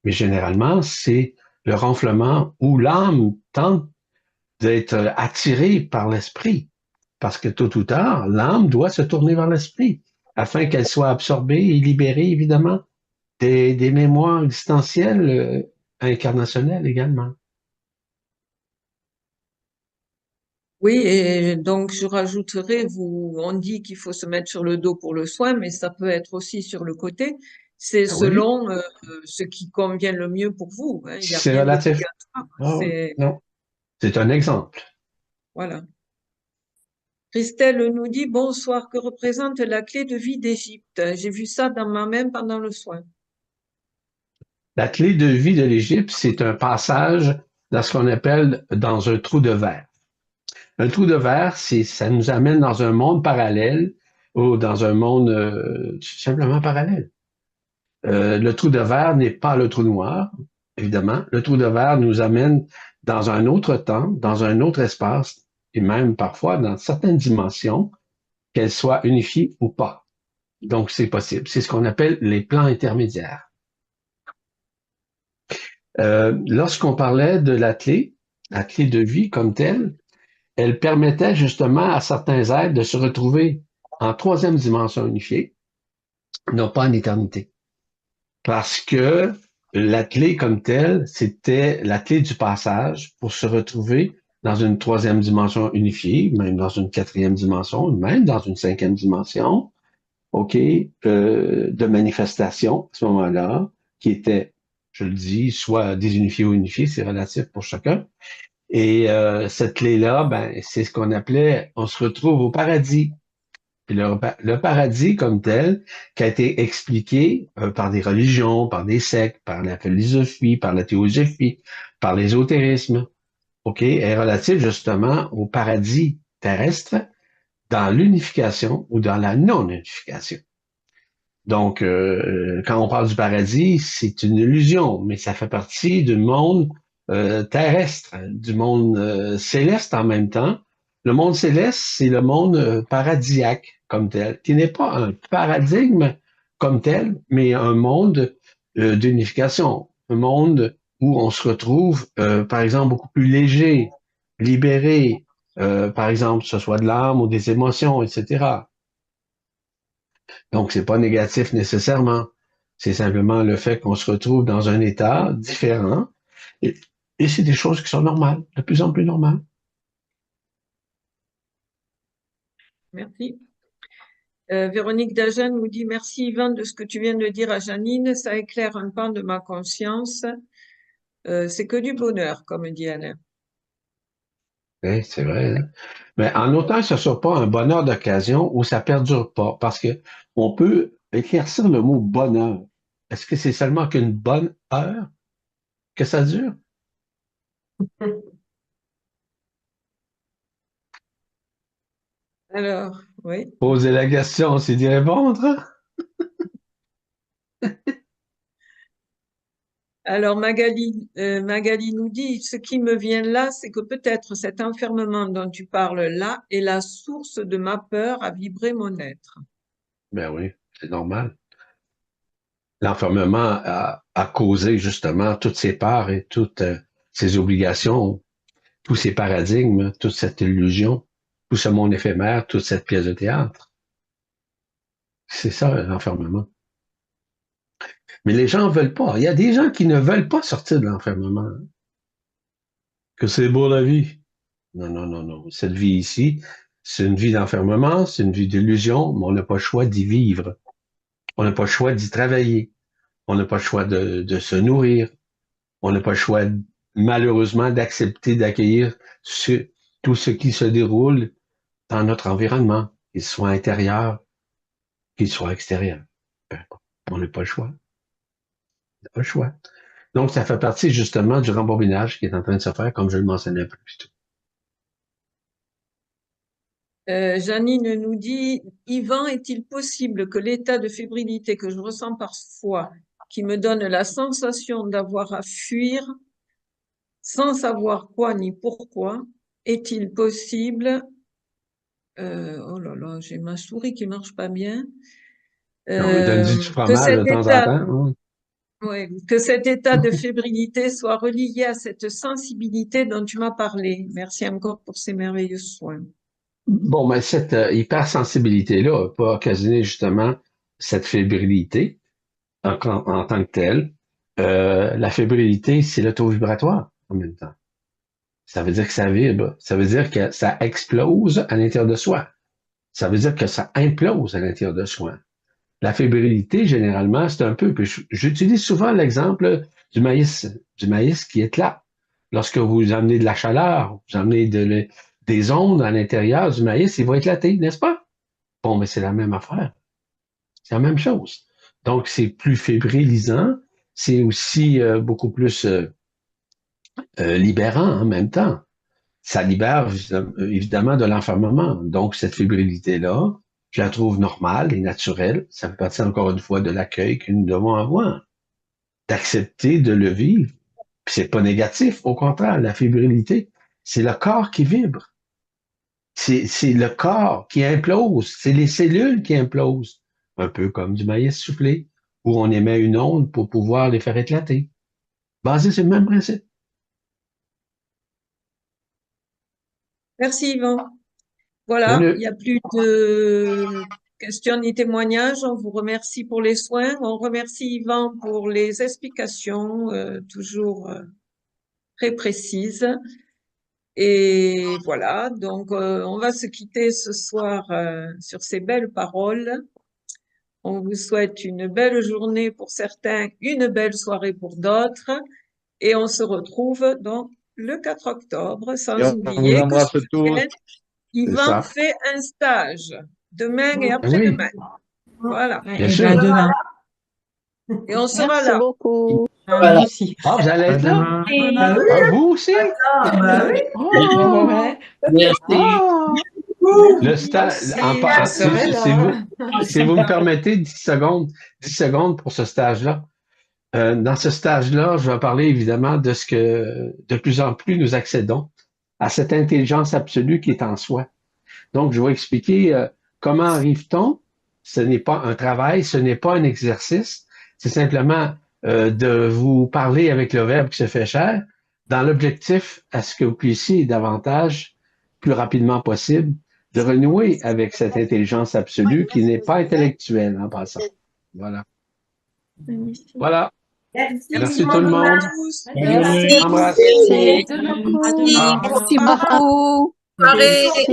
mais généralement, c'est le ronflement où l'âme tente d'être attirée par l'esprit. Parce que tôt ou tard, l'âme doit se tourner vers l'esprit afin qu'elle soit absorbée et libérée, évidemment, des mémoires existentielles, incarnationnelles également. Oui, et donc je rajouterai, on dit qu'il faut se mettre sur le dos pour le soin, mais ça peut être aussi sur le côté. C'est Ah oui, selon ce qui convient le mieux pour vous, hein. Il n'y a c'est rien relatif. d'obligatoire. Ah oui, non, c'est un exemple. Voilà. Christelle nous dit, bonsoir, que représente la clé de vie d'Égypte? J'ai vu ça dans ma main pendant le soin. La clé de vie de l'Égypte, c'est un passage dans ce qu'on appelle dans un trou de verre. Un trou de verre, ça nous amène dans un monde parallèle ou dans un monde simplement parallèle. Le trou de verre n'est pas le trou noir, évidemment. Le trou de verre nous amène dans un autre temps, dans un autre espace, et même parfois dans certaines dimensions, qu'elles soient unifiées ou pas. Donc, c'est possible. C'est ce qu'on appelle les plans intermédiaires. Lorsqu'on parlait de la clé de vie comme telle, elle permettait justement à certains êtres de se retrouver en troisième dimension unifiée, non pas en éternité. Parce que la clé comme telle, c'était la clé du passage pour se retrouver dans une troisième dimension unifiée, même dans une quatrième dimension, même dans une cinquième dimension, OK, de manifestation à ce moment-là, qui était, je le dis, soit désunifié ou unifié, c'est relatif pour chacun. Et cette clé-là, ben, c'est ce qu'on appelait, on se retrouve au paradis. Puis le paradis comme tel, qui a été expliqué par des religions, par des sectes, par la philosophie, par la théosophie, par l'ésotérisme, OK, est relatif justement au paradis terrestre dans l'unification ou dans la non-unification. Donc, quand on parle du paradis, c'est une illusion, mais ça fait partie du monde terrestre, du monde céleste en même temps. Le monde céleste, c'est le monde paradisiaque comme tel, qui n'est pas un paradigme comme tel, mais un monde d'unification, un monde où on se retrouve, par exemple, beaucoup plus léger, libéré, par exemple, que ce soit de l'âme ou des émotions, etc. Donc, c'est pas négatif nécessairement. C'est simplement le fait qu'on se retrouve dans un état différent. Et, et c'est des choses qui sont normales, de plus en plus normales. Merci. Véronique Dagen nous dit merci Yvan de ce que tu viens de dire à Janine, ça éclaire un pan de ma conscience. C'est que du bonheur, comme dit Alain. Oui, c'est vrai. Hein. Mais en autant que ce ne soit pas un bonheur d'occasion où ça ne perdure pas, parce que on peut éclaircir le mot bonheur. Est-ce que c'est seulement qu'une bonne heure que ça dure? Alors, oui. Poser la question, c'est d'y répondre. Hein? Alors Magali nous dit, ce qui me vient là, c'est que peut-être cet enfermement dont tu parles là est la source de ma peur à vibrer mon être. Ben oui, c'est normal. L'enfermement a causé justement toutes ces peurs et toutes ces obligations, tous ces paradigmes, toute cette illusion, tout ce monde éphémère, toute cette pièce de théâtre. C'est ça, l'enfermement. Mais les gens ne veulent pas. Il y a des gens qui ne veulent pas sortir de l'enfermement. Que c'est beau la vie. Non, non, non, non. Cette vie ici, c'est une vie d'enfermement, c'est une vie d'illusion, mais on n'a pas le choix d'y vivre. On n'a pas le choix d'y travailler. On n'a pas le choix de se nourrir. On n'a pas le choix, malheureusement, d'accepter, d'accueillir tout ce qui se déroule dans notre environnement, qu'il soit intérieur, qu'il soit extérieur. On n'a pas le choix. On n'a pas le choix. Donc, ça fait partie justement du rembobinage qui est en train de se faire, comme je le mentionnais un peu plus tôt. Janine nous dit, Yvan, est-il possible que l'état de fébrilité que je ressens parfois, qui me donne la sensation d'avoir à fuir, sans savoir quoi ni pourquoi, est-il possible, oh là là, j'ai ma souris qui marche pas bien, Donne du que fromage de cet temps en état, temps. Hein. ouais, que cet état de fébrilité soit relié à cette sensibilité dont tu m'as parlé. Merci encore pour ces merveilleux soins. Bon, mais cette hypersensibilité-là peut occasionner justement cette fébrilité en tant que telle. La fébrilité, c'est le taux vibratoire en même temps. Ça veut dire que ça vibre. Ça veut dire que ça explose à l'intérieur de soi. Ça veut dire que ça implose à l'intérieur de soi. La fébrilité, généralement, c'est un peu, puis j'utilise souvent l'exemple du maïs qui éclate. Lorsque vous amenez de la chaleur, vous amenez des ondes à l'intérieur du maïs, il va éclater, n'est-ce pas? Bon, mais c'est la même affaire. C'est la même chose. Donc, c'est plus fébrilisant, c'est aussi beaucoup plus libérant en même temps. Ça libère évidemment de l'enfermement. Donc, cette fébrilité-là, je la trouve normale et naturelle. Ça fait partie encore une fois de l'accueil que nous devons avoir. D'accepter de le vivre. Puis c'est pas négatif, au contraire, la fébrilité, c'est le corps qui vibre. C'est le corps qui implose. C'est les cellules qui implosent. Un peu comme du maïs soufflé, où on émet une onde pour pouvoir les faire éclater. Basé sur le même principe. Merci Yvan. Voilà, il n'y a plus de questions ni témoignages. On vous remercie pour les soins. On remercie Yvan pour les explications, toujours très précises. Et voilà, donc on va se quitter ce soir sur ces belles paroles. On vous souhaite une belle journée pour certains, une belle soirée pour d'autres. Et on se retrouve donc le 4 octobre, sans oublier que ce week-end, Yvan fait un stage demain et après-demain. Voilà. Bien sûr. Demain. Et on sera là. Merci beaucoup. Voilà. Merci. Ah, vous allez être là? Ah, vous aussi? Bah oui. Oh. Merci. Oh. Le stage, si vous me permettez 10 secondes pour ce stage-là. Dans ce stage-là, je vais parler évidemment de ce que de plus en plus nous accédons à cette intelligence absolue qui est en soi. Donc, je vais expliquer comment arrive-t-on. Ce n'est pas un travail, ce n'est pas un exercice, c'est simplement de vous parler avec le verbe qui se fait chair, dans l'objectif à ce que vous puissiez davantage, plus rapidement possible, de renouer avec cette intelligence absolue qui n'est pas intellectuelle en passant. Voilà. Voilà. Merci tout le monde. Merci. Embrasse. Merci beaucoup. Merci beaucoup. Merci.